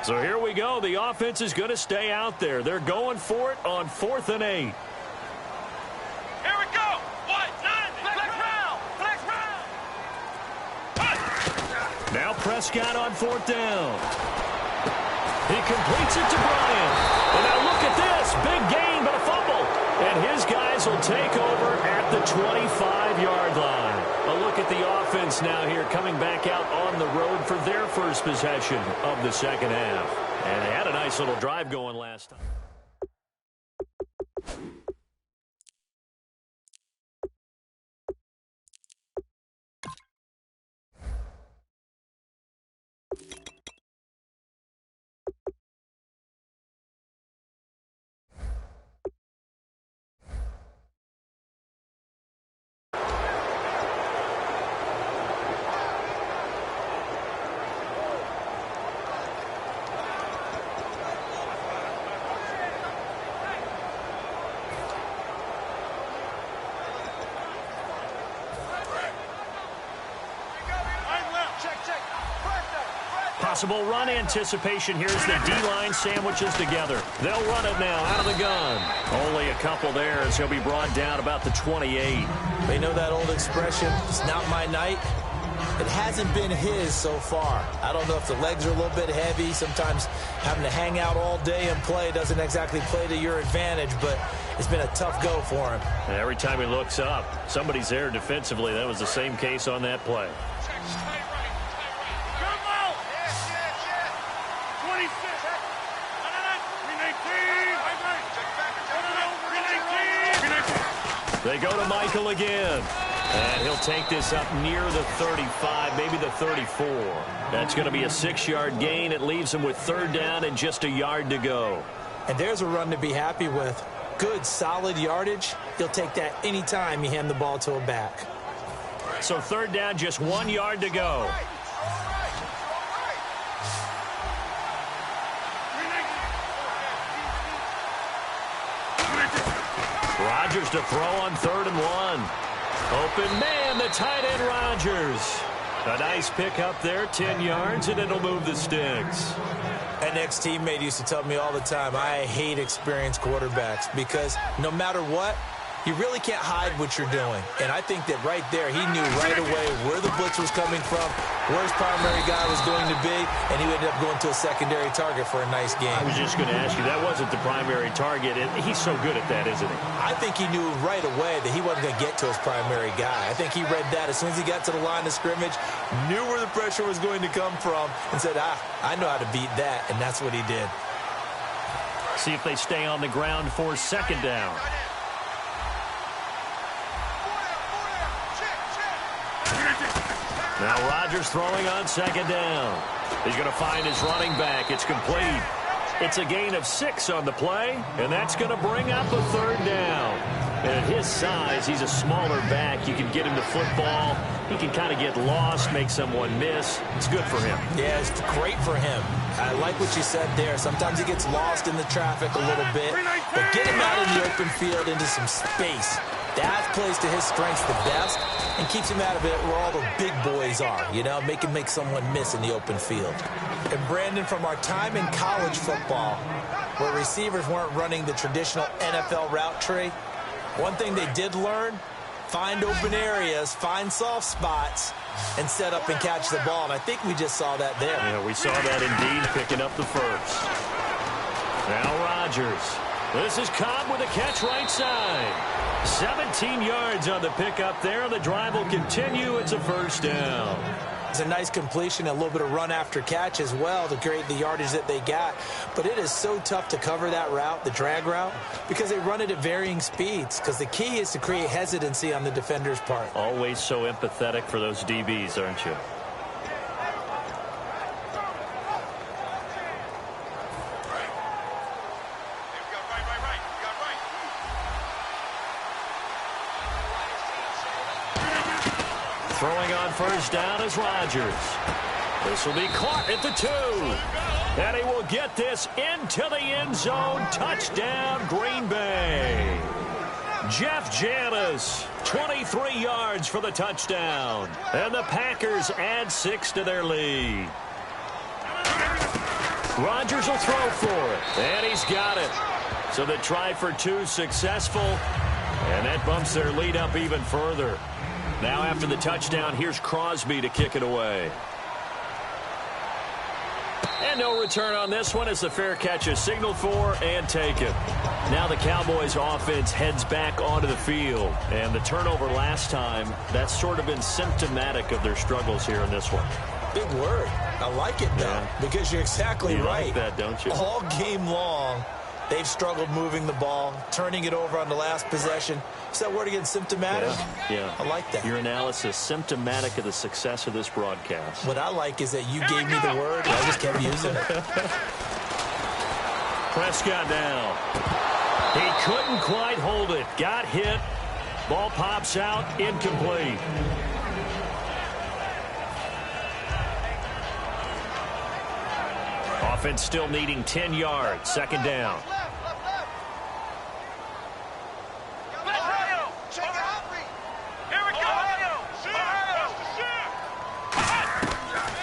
So here we go. The offense is going to stay out there. They're going for it on 4th and 8. Here we go. White, 9, flex round, flex round. Now Prescott on 4th down. He completes it to Bryant. And now look at this. Big gain, but a fumble. And his guys will take over at the 25-yard line. A look at the offense now here coming back out on the road for their first possession of the second half. And they had a nice little drive going last time. Possible run anticipation. Here's the D-line sandwiches together. They'll run it now out of the gun. Only a couple there as he'll be brought down about the 28. They know that old expression, it's not my night. It hasn't been his so far. I don't know if the legs are a little bit heavy. Sometimes having to hang out all day and play doesn't exactly play to your advantage, but it's been a tough go for him. And every time he looks up, somebody's there defensively. That was the same case on that play. They go to Michael again. And he'll take this up near the 35, maybe the 34. That's going to be a 6-yard gain. It leaves him with third down and just a yard to go. And there's a run to be happy with. Good, solid yardage. He'll take that anytime you hand the ball to a back. So third down, just 1 yard to go. Rodgers to throw on 3rd and 1. Open man, the tight end Rodgers. A nice pickup there, 10 yards, and it'll move the sticks. An ex-teammate used to tell me all the time, I hate experienced quarterbacks because no matter what, you really can't hide what you're doing. And I think that right there, he knew right away where the blitz was coming from, where his primary guy was going to be, and he ended up going to a secondary target for a nice game. I was just going to ask you, that wasn't the primary target, and he's so good at that, isn't he? I think he knew right away that he wasn't going to get to his primary guy. I think he read that as soon as he got to the line of scrimmage, knew where the pressure was going to come from, and said, I know how to beat that, and that's what he did. See if they stay on the ground for second down. Now Rodgers throwing on second down. He's going to find his running back. It's complete. It's a gain of 6 on the play, and that's going to bring up a third down. And at his size, he's a smaller back. You can get him to football. He can kind of get lost, make someone miss. It's good for him. Yeah, it's great for him. I like what you said there. Sometimes he gets lost in the traffic a little bit, but get him out in the open field into some space. That plays to his strengths the best and keeps him out of it where all the big boys are, you know, make someone miss in the open field. And Brandon, from our time in college football, where receivers weren't running the traditional NFL route tree, one thing they did learn, find open areas, find soft spots, and set up and catch the ball. And I think we just saw that there. Yeah, we saw that indeed, picking up the first. Now Rodgers. This is Cobb with a catch right side. 17 yards on the pickup there. The drive will continue. It's a first down. It's a nice completion, a little bit of run after catch as well to create the yardage that they got. But it is so tough to cover that route, the drag route, because they run it at varying speeds. Because the key is to create hesitancy on the defender's part. Always so empathetic for those DBs, aren't you? Throwing on first down is Rodgers. This will be caught at the 2. And he will get this into the end zone. Touchdown, Green Bay. Jeff Janis, 23 yards for the touchdown. And the Packers add 6 to their lead. Rodgers will throw for it. And he's got it. So the try for 2 successful. And that bumps their lead up even further. Now after the touchdown, here's Crosby to kick it away. And no return on this one as the fair catch is signaled for and taken. Now the Cowboys offense heads back onto the field. And the turnover last time, that's sort of been symptomatic of their struggles here in this one. Big word. I like it, though, because you're exactly right. You like that, don't you? All game long, they've struggled moving the ball, turning it over on the last possession. Is that word again, symptomatic? Yeah. I like that. Your analysis, symptomatic of the success of this broadcast. What I like is that you gave me the word, and I just kept using it. Prescott now. He couldn't quite hold it. Got hit. Ball pops out. Incomplete. Offense still needing 10 yards. Second down.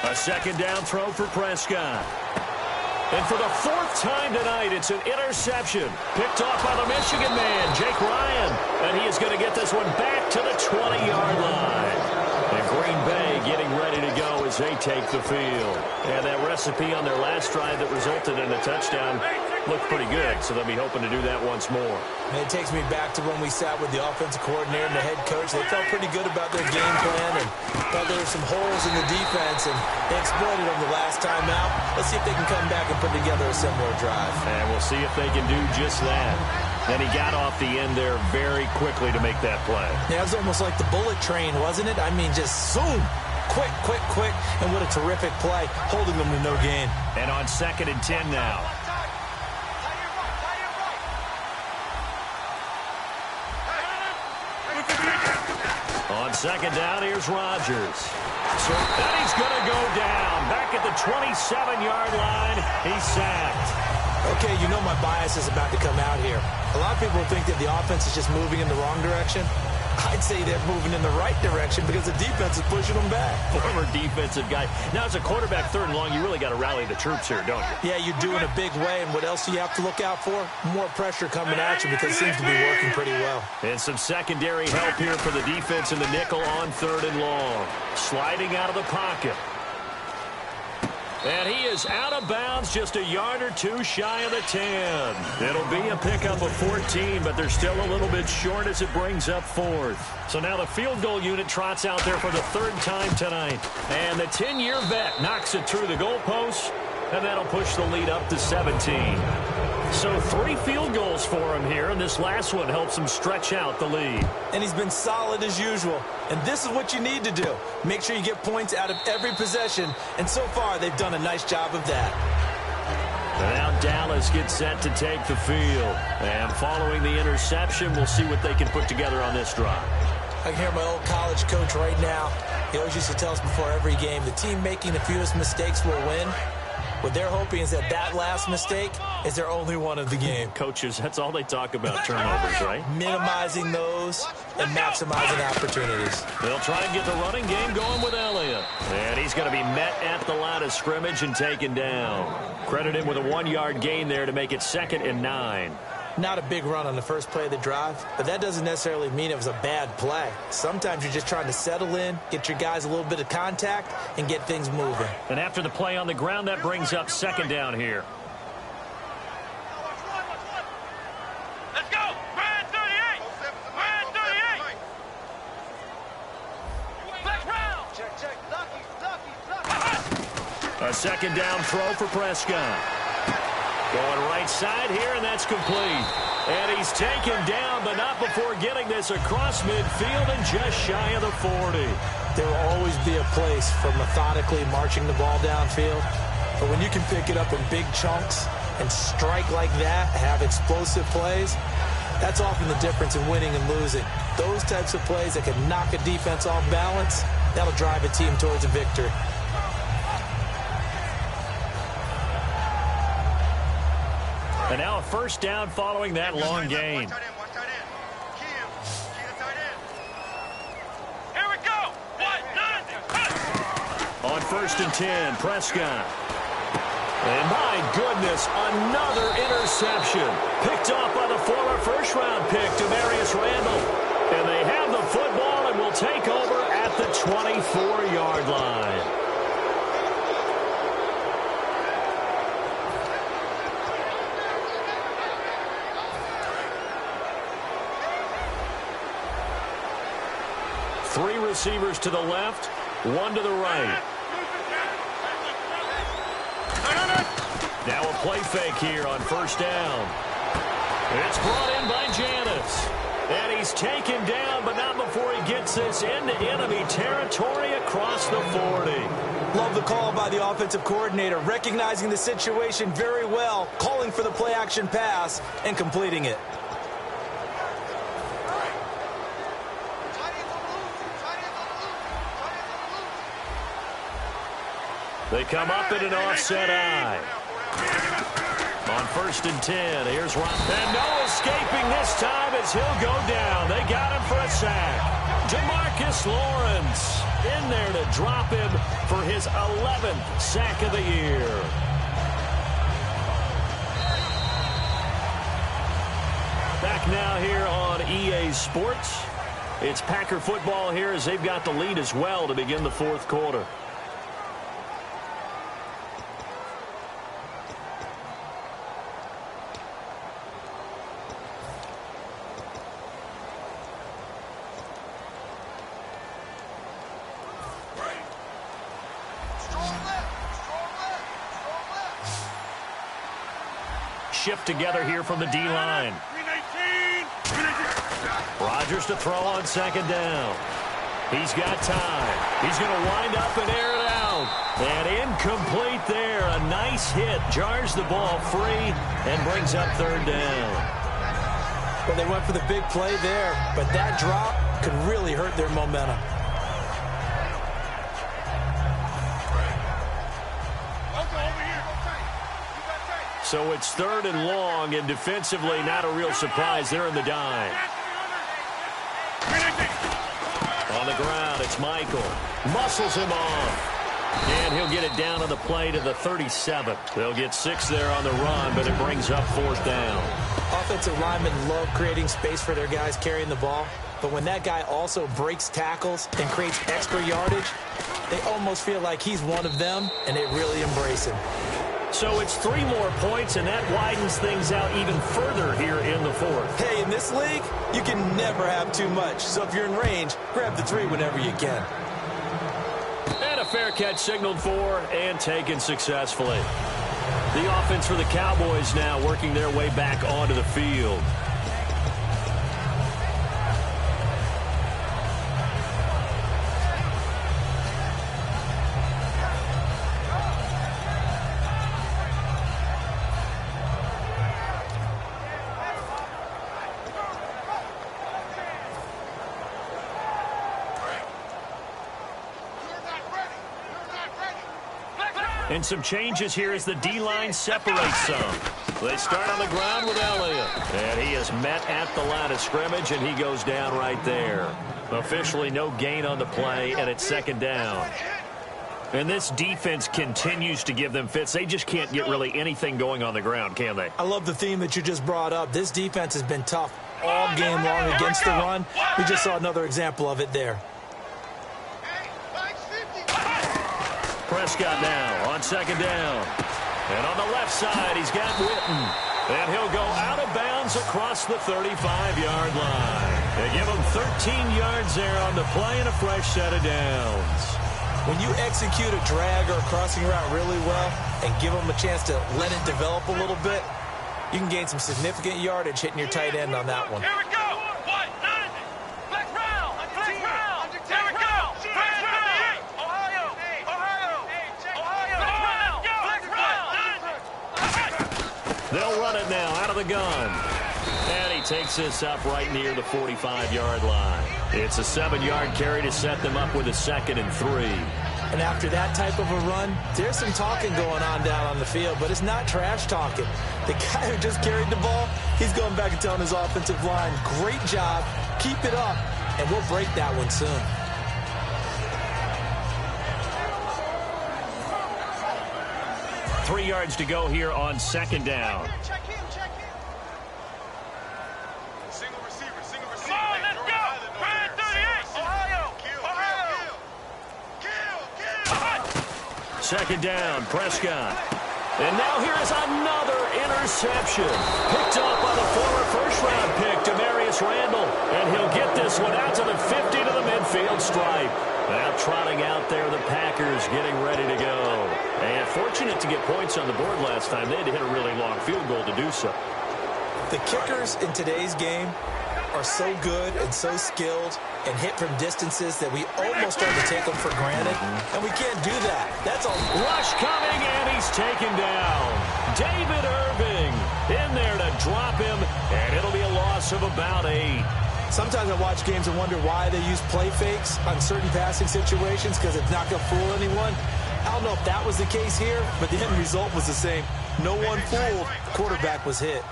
A second down throw for Prescott. And for the 4th time tonight, it's an interception. Picked off by the Michigan man, Jake Ryan. And he is going to get this one back to the 20-yard line. And Green Bay getting ready to go as they take the field. And that recipe on their last drive that resulted in a touchdown looked pretty good, so they'll be hoping to do that once more. And it takes me back to when we sat with the offensive coordinator and the head coach. They felt pretty good about their game plan and thought there were some holes in the defense, and they exploited them the last time out. Let's see if they can come back and put together a similar drive. And we'll see if they can do just that. And he got off the end there very quickly to make that play. Yeah, it was almost like the bullet train, wasn't it? I mean, just zoom. Quick, quick, quick. And what a terrific play, holding them to no gain. And on 2nd and 10 now. On 2nd down, here's Rodgers. So then he's going to go down. Back at the 27-yard line, he's sacked. Okay, you know my bias is about to come out here. A lot of people think that the offense is just moving in the wrong direction. I'd say they're moving in the right direction because the defense is pushing them back. Former defensive guy. Now, as a quarterback 3rd and long, you really got to rally the troops here, don't you? Yeah, you do in a big way. And what else do you have to look out for? More pressure coming at you because it seems to be working pretty well. And some secondary help here for the defense in the nickel on 3rd and long. Sliding out of the pocket. And he is out of bounds, just a yard or 2 shy of the 10. It'll be a pickup of 14, but they're still a little bit short as it brings up 4th. So now the field goal unit trots out there for the 3rd time tonight. And the 10-year vet knocks it through the goalpost, and that'll push the lead up to 17. So 3 field goals for him here, and this last one helps him stretch out the lead. And he's been solid as usual. And this is what you need to do. Make sure you get points out of every possession. And so far, they've done a nice job of that. And now Dallas gets set to take the field. And following the interception, we'll see what they can put together on this drive. I can hear my old college coach right now. He always used to tell us before every game, the team making the fewest mistakes will win. What they're hoping is that last mistake is their only one of the game. Coaches, that's all they talk about, turnovers, right? Minimizing those and maximizing opportunities. They'll try and get the running game going with Elliott. And he's going to be met at the line of scrimmage and taken down. Credit him with a 1-yard gain there to make it 2nd and 9. Not a big run on the first play of the drive, but that doesn't necessarily mean it was a bad play. Sometimes you're just trying to settle in, get your guys a little bit of contact, and get things moving. And after the play on the ground, that brings up 2nd down here. A second down throw for Prescott. Going right side here, and that's complete. And he's taken down, but not before getting this across midfield and just shy of the 40. There will always be a place for methodically marching the ball downfield. But when you can pick it up in big chunks and strike like that, have explosive plays, that's often the difference in winning and losing. Those types of plays that can knock a defense off balance, that'll drive a team towards a victory. And now a first down following that long gain. Here we go. 1, 9, On 1st and 10, Prescott. And my goodness, another interception. Picked off by the former first-round pick, Demarius Randall. And they have the football and will take over at the 24-yard line. Three receivers to the left, one to the right. Now a play fake here on first down. It's brought in by Janis. And he's taken down, but not before he gets this into enemy territory across the 40. Love the call by the offensive coordinator, recognizing the situation very well, calling for the play-action pass, and completing it. They come up in an offset eye. On 1st and 10, here's Ron. And no escaping this time as he'll go down. They got him for a sack. DeMarcus Lawrence in there to drop him for his 11th sack of the year. Back now here on EA Sports. It's Packer football here as they've got the lead as well to begin the fourth quarter. Shift together here from the D-line. Rodgers to throw on second down. He's got time. He's going to wind up and air it out. And incomplete there. A nice hit. Jars the ball free and brings up third down. Well, they went for the big play there, but that drop could really hurt their momentum. So it's third and long, and defensively not a real surprise. They're in the dime. On the ground, it's Michael. Muscles him off. And he'll get it down on the play to the 37. They'll get 6 there on the run, but it brings up fourth down. Offensive linemen love creating space for their guys carrying the ball. But when that guy also breaks tackles and creates extra yardage, they almost feel like he's one of them, and they really embrace him. So it's 3 more points, and that widens things out even further here in the fourth. Hey, in this league, you can never have too much. So if you're in range, grab the 3 whenever you can. And a fair catch signaled for and taken successfully. The offense for the Cowboys now working their way back onto the field. And some changes here as the D-line separates some. They start on the ground with Elliott. And he is met at the line of scrimmage, and he goes down right there. Officially no gain on the play, and it's second down. And this defense continues to give them fits. They just can't get really anything going on the ground, can they? I love the theme that you just brought up. This defense has been tough all game long against the run. We just saw another example of it there. Prescott now on second down. And on the left side, he's got Witten. And he'll go out of bounds across the 35-yard line. They give him 13 yards there on the play and a fresh set of downs. When you execute a drag or a crossing route really well and give them a chance to let it develop a little bit, you can gain some significant yardage hitting your tight end on that one. Here we go. What? Flex round. Flex round. Here we go. Flex round. Ohio. Ohio. Flex round. They'll run it now out of the gun. And he takes this up right near the 45-yard line. It's a 7-yard carry to set them up with a 2nd and 3. And after that type of a run, there's some talking going on down on the field, but it's not trash talking. The guy who just carried the ball, he's going back and telling his offensive line, great job, keep it up, and we'll break that one soon. Three yards to go here on 2nd down. Check in. Single receiver. Come on, let's go. Brand 38. Ohio. Kill. 2nd down, Prescott. And now here is another interception. Picked up by the former first-round pick, Demarius Randall. And he'll get this one out to the 50 to the midfield stripe. Now trotting out there, the Packers getting ready to go. And fortunate to get points on the board last time. They had to hit a really long field goal to do so. The kickers in today's game are so good and so skilled and hit from distances that we almost start to take them for granted, and we can't do that. That's a rush coming, and he's taken down. David Irving in there to drop him, and it'll be a loss of about 8. Sometimes I watch games and wonder why they use play fakes on certain passing situations because it's not going to fool anyone. I don't know if that was the case here, but the end result was the same. No one fooled. The quarterback was hit.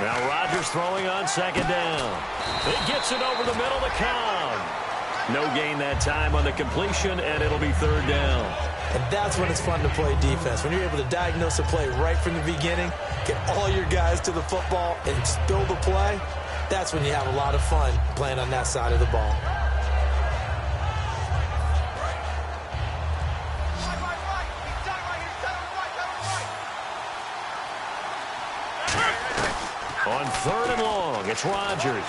Now Rodgers throwing on 2nd down. He gets it over the middle to Cobb. No gain that time on the completion, and it'll be 3rd down. And that's when it's fun to play defense. When you're able to diagnose a play right from the beginning, get all your guys to the football, and build the play, that's when you have a lot of fun playing on that side of the ball. On 3rd and long, it's Rodgers.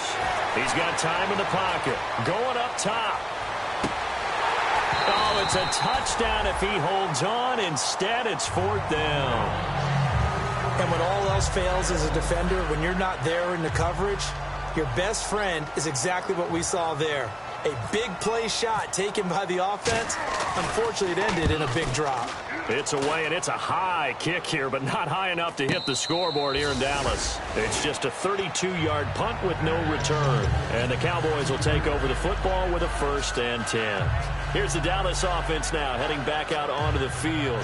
He's got time in the pocket. Going up top. Oh, it's a touchdown if he holds on. Instead, it's 4th down. And when all else fails as a defender, when you're not there in the coverage, your best friend is exactly what we saw there. A big play shot taken by the offense. Unfortunately, it ended in a big drop. It's away, and it's a high kick here, but not high enough to hit the scoreboard here in Dallas. It's just a 32-yard punt with no return. And the Cowboys will take over the football with a 1st and 10. Here's the Dallas offense now, heading back out onto the field.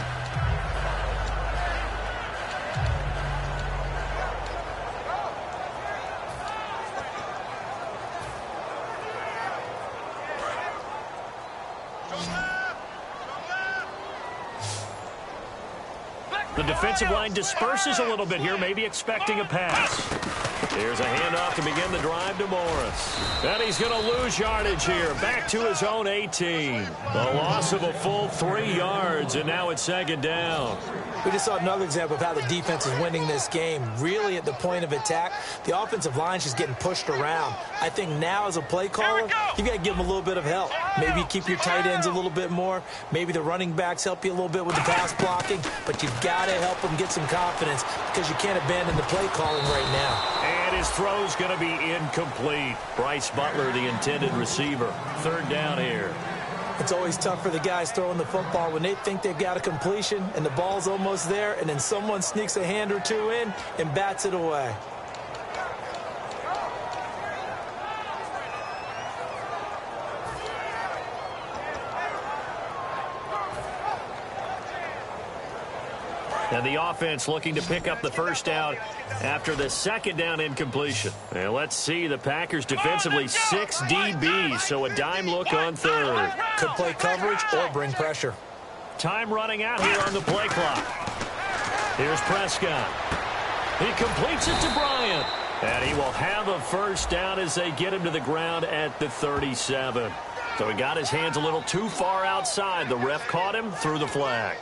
The defensive line disperses a little bit here, maybe expecting a pass. Here's a handoff to begin the drive to Morris. And he's going to lose yardage here, back to his own 18. A loss of a full 3 yards, and now it's 2nd down. We just saw another example of how the defense is winning this game. Really at the point of attack, the offensive line is just getting pushed around. I think now as a play caller, you got to give them a little bit of help. Maybe keep your tight ends a little bit more. Maybe the running backs help you a little bit with the pass blocking. But you've got to help them get some confidence because you can't abandon the play calling right now. And his throw's going to be incomplete. Bryce Butler, the intended receiver. 3rd down here. It's always tough for the guys throwing the football when they think they've got a completion and the ball's almost there, and then someone sneaks a hand or two in and bats it away. And the offense looking to pick up the 1st down after the 2nd down incompletion. And let's see, the Packers defensively 6 DBs, so a dime look on 3rd. Could play coverage or bring pressure. Time running out here on the play clock. Here's Prescott. He completes it to Bryant. And he will have a 1st down as they get him to the ground at the 37. So he got his hands a little too far outside. The ref caught him, threw the flag.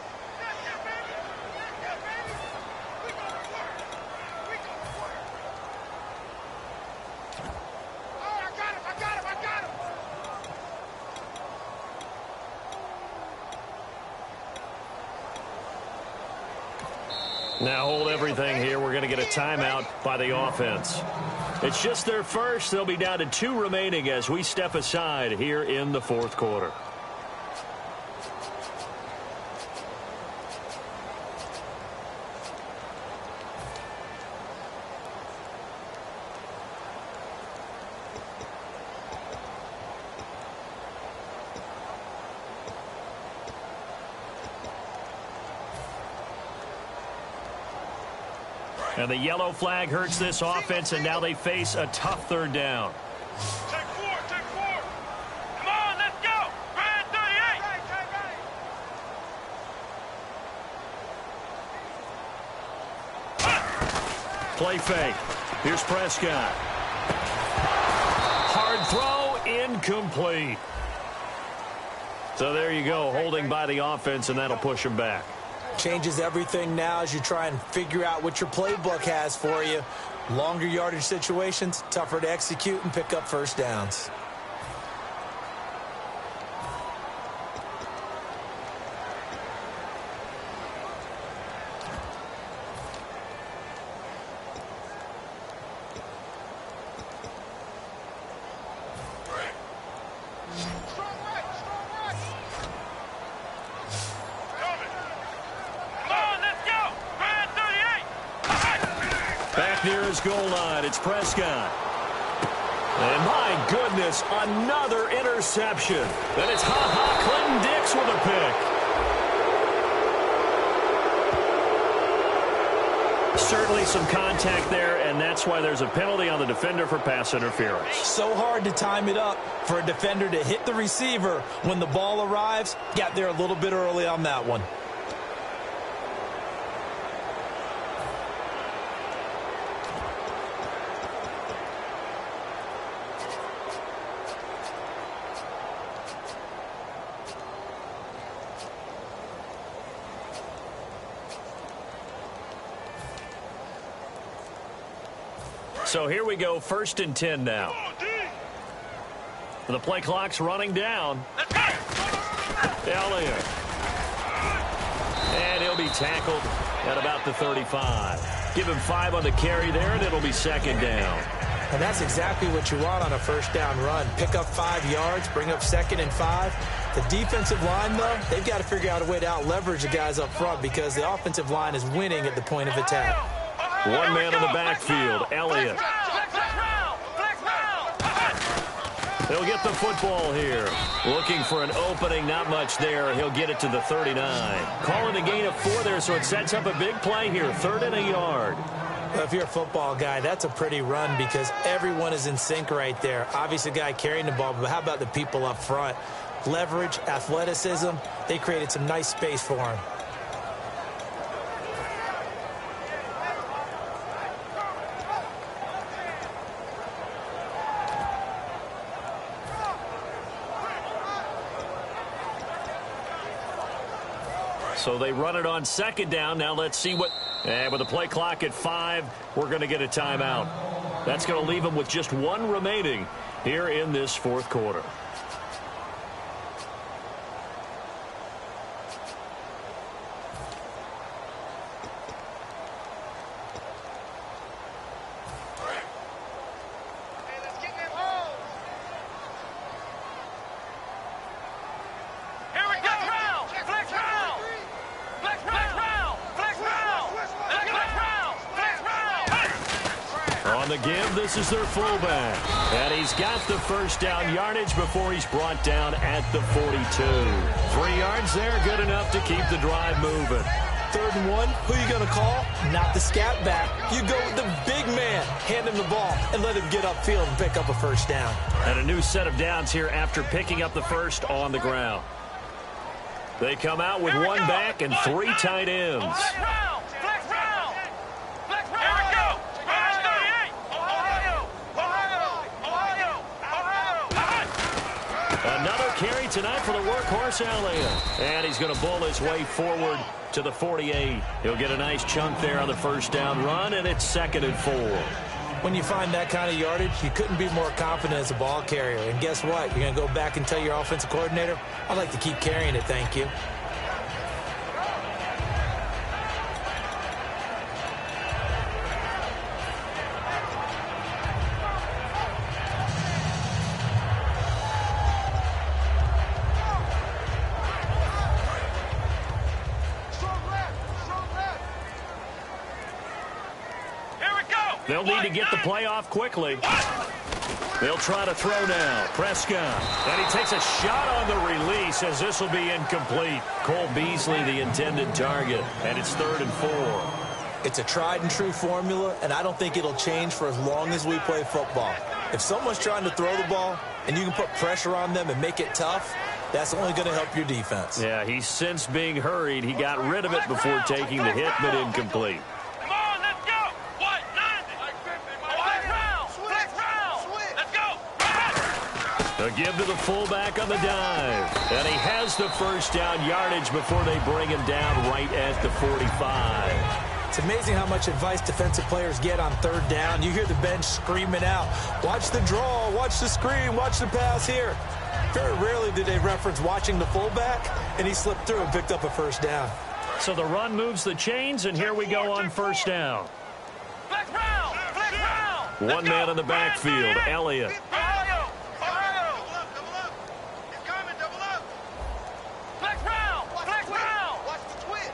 Now hold everything here. We're going to get a timeout by the offense. It's just their first. They'll be down to 2 remaining as we step aside here in the fourth quarter. And the yellow flag hurts this offense, and now they face a tough third down. Take 4, take 4. Come on, let's go. Red 38. Play fake. Here's Prescott. Hard throw, incomplete. So there you go, holding by the offense, and that'll push them back. Changes everything now as you try and figure out what your playbook has for you. Longer yardage situations, tougher to execute and pick up first downs. Near his goal line, it's Prescott. And my goodness, another interception. And it's Clinton Dix with a pick. Certainly some contact there, and that's why there's a penalty on the defender for pass interference. So hard to time it up for a defender to hit the receiver when the ball arrives. Got there a little bit early on that one. So here we go, 1st and 10 now. The play clock's running down. Elliott. And he'll be tackled at about the 35. Give him 5 on the carry there, and it'll be 2nd down. And that's exactly what you want on a first down run. Pick up 5 yards, bring up 2nd and 5. The defensive line, though, they've got to figure out a way to out-leverage the guys up front because the offensive line is winning at the point of attack. One man in the backfield, Elliott. He'll get the football here. Looking for an opening, not much there. He'll get it to the 39. Calling a gain of 4 there, so it sets up a big play here, 3rd and a yard. Well, if you're a football guy, that's a pretty run because everyone is in sync right there. Obviously, the guy carrying the ball, but how about the people up front? Leverage, athleticism, they created some nice space for him. So they run it on 2nd down. Now let's see what... And with the play clock at 5, we're going to get a timeout. That's going to leave them with just 1 remaining here in this 4th quarter. The give, this is their fullback. And he's got the first down yardage before he's brought down at the 42. 3 yards there, good enough to keep the drive moving. 3rd and 1, who you going to call? Not the scat back. You go with the big man. Hand him the ball and let him get upfield and pick up a first down. And a new set of downs here after picking up the first on the ground. They come out with 1 back and 3 tight ends. Another carry tonight for the workhorse Elliott. And he's going to bull his way forward to the 48. He'll get a nice chunk there on the first down run, and it's 2nd and 4. When you find that kind of yardage, you couldn't be more confident as a ball carrier. And guess what? You're going to go back and tell your offensive coordinator, I'd like to keep carrying it, thank you. They'll need to get the play off quickly. They'll try to throw now. Prescott. And he takes a shot on the release as this will be incomplete. Cole Beasley, the intended target. And it's 3rd and 4. It's a tried-and-true formula, and I don't think it'll change for as long as we play football. If someone's trying to throw the ball and you can put pressure on them and make it tough, that's only going to help your defense. Yeah, he's since being hurried. He got rid of it before taking the hit, but incomplete. Come on, let's go. What? 90. Flex round. Let's go. A give to the fullback on the dive. And he has the first down yardage before they bring him down right at the 45. It's amazing how much advice defensive players get on 3rd down. You hear the bench screaming out, watch the draw, watch the screen, watch the pass here. Very rarely do they reference watching the fullback, and he slipped through and picked up a first down. So the run moves the chains, and here we go on first down. Flex round. One man in the backfield, Elliott. Ohio. Double up. He's coming, double up. Flex round. Watch the twist.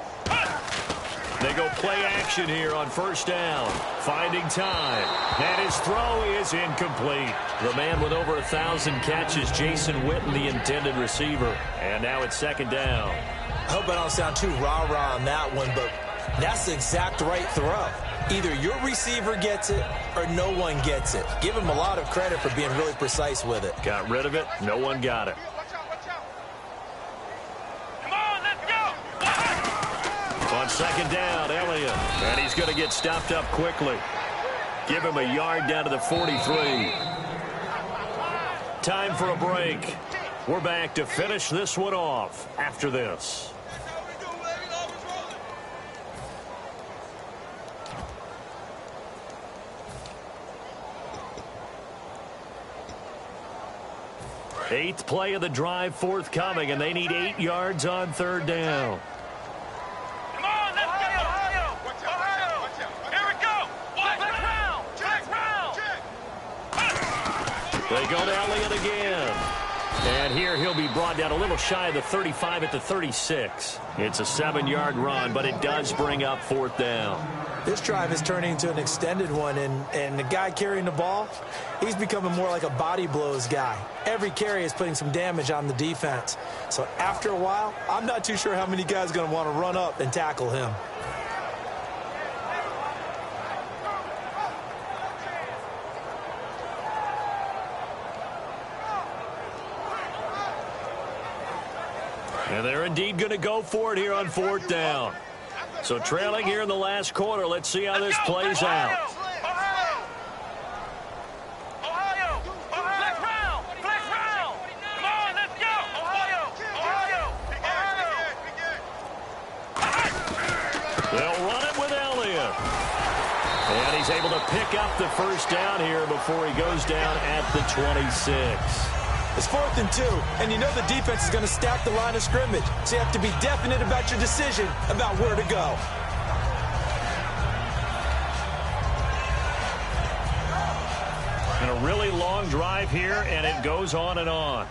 They go play action here on first down. Finding time. And his throw is incomplete. The man with over 1,000 catches, Jason Witten, the intended receiver. And now it's 2nd down. I hope I don't sound too rah-rah on that one, but that's the exact right throw. Either your receiver gets it or no one gets it. Give him a lot of credit for being really precise with it. Got rid of it. No one got it. Come on, let's go. On 2nd down, Elliott. And he's going to get stopped up quickly. Give him a yard down to the 43. Time for a break. We're back to finish this one off after this. Eighth play of the drive forthcoming, and they need 8 yards on 3rd down. Come on, let's go. Ohio. Here we go. Flex round. They go to Elliott again. And here he'll be brought down a little shy of the 35 at the 36. It's a 7-yard run, but it does bring up 4th down. This drive is turning into an extended one, and the guy carrying the ball, he's becoming more like a body blows guy. Every carry is putting some damage on the defense. So after a while, I'm not too sure how many guys are going to want to run up and tackle him. And they're indeed going to go for it here on 4th down. So trailing here in the last quarter, let's see how this plays out. Ohio. Flex round. Come on, let's go. Ohio. They'll run it with Elliott. And he's able to pick up the first down here before he goes down at the 26. It's 4th and 2, and you know the defense is going to stack the line of scrimmage, so you have to be definite about your decision about where to go. And a really long drive here, and it goes on and on.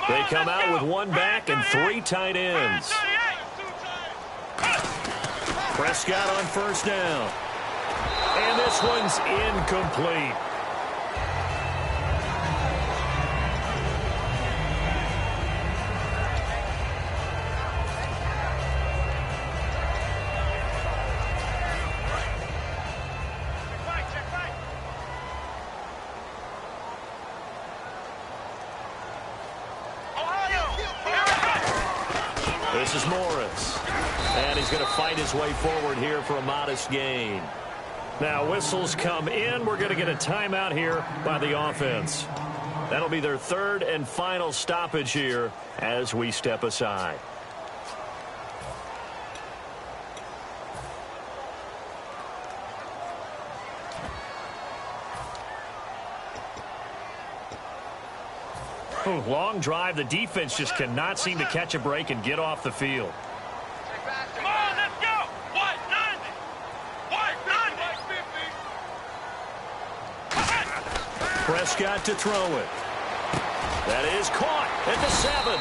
They come out with 1 back and 3 tight ends. Prescott on first down. And this one's incomplete. This is Morris. And he's going to fight his way forward here for a modest gain. Now whistles come in. We're going to get a timeout here by the offense. That'll be their 3rd and final stoppage here as we step aside. Long drive. The defense just cannot seem to catch a break and get off the field. Come on, let's go. What? 90. Prescott to throw it. That is caught at the 7.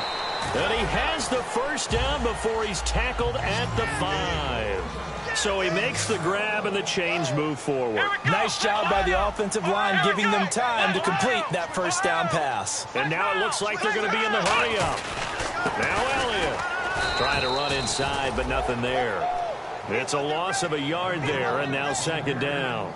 And he has the first down before he's tackled at the 5. So he makes the grab and the chains move forward. Nice job by the offensive line, giving them time to complete that first down pass. And now it looks like they're going to be in the hurry-up. Now Elliott trying to run inside, but nothing there. It's a loss of a yard there, and now second down.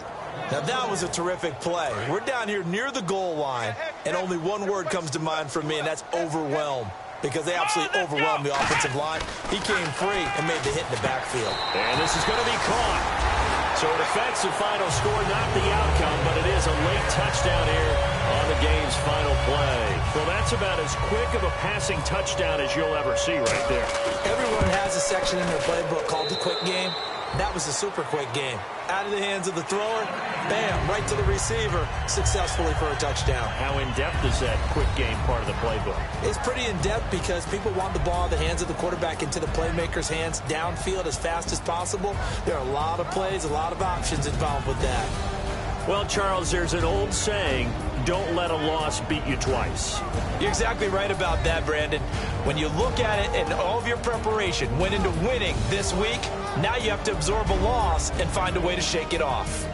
Now that was a terrific play. We're down here near the goal line, and only one word comes to mind for me, and that's overwhelm. Because they absolutely overwhelmed the offensive line. He came free and made the hit in the backfield. And this is going to be caught. So an offensive final score, not the outcome, but it is a late touchdown here on the game's final play. Well, that's about as quick of a passing touchdown as you'll ever see right there. Everyone has a section in their playbook called the quick game. That was a super quick game. Out of the hands of the thrower, bam, right to the receiver, successfully for a touchdown. How in-depth is that quick game part of the playbook? It's pretty in-depth because people want the ball in the hands of the quarterback into the playmaker's hands downfield as fast as possible. There are a lot of plays, a lot of options involved with that. Well, Charles, there's an old saying, don't let a loss beat you twice. You're exactly right about that, Brandon. When you look at it and all of your preparation went into winning this week, now you have to absorb a loss and find a way to shake it off.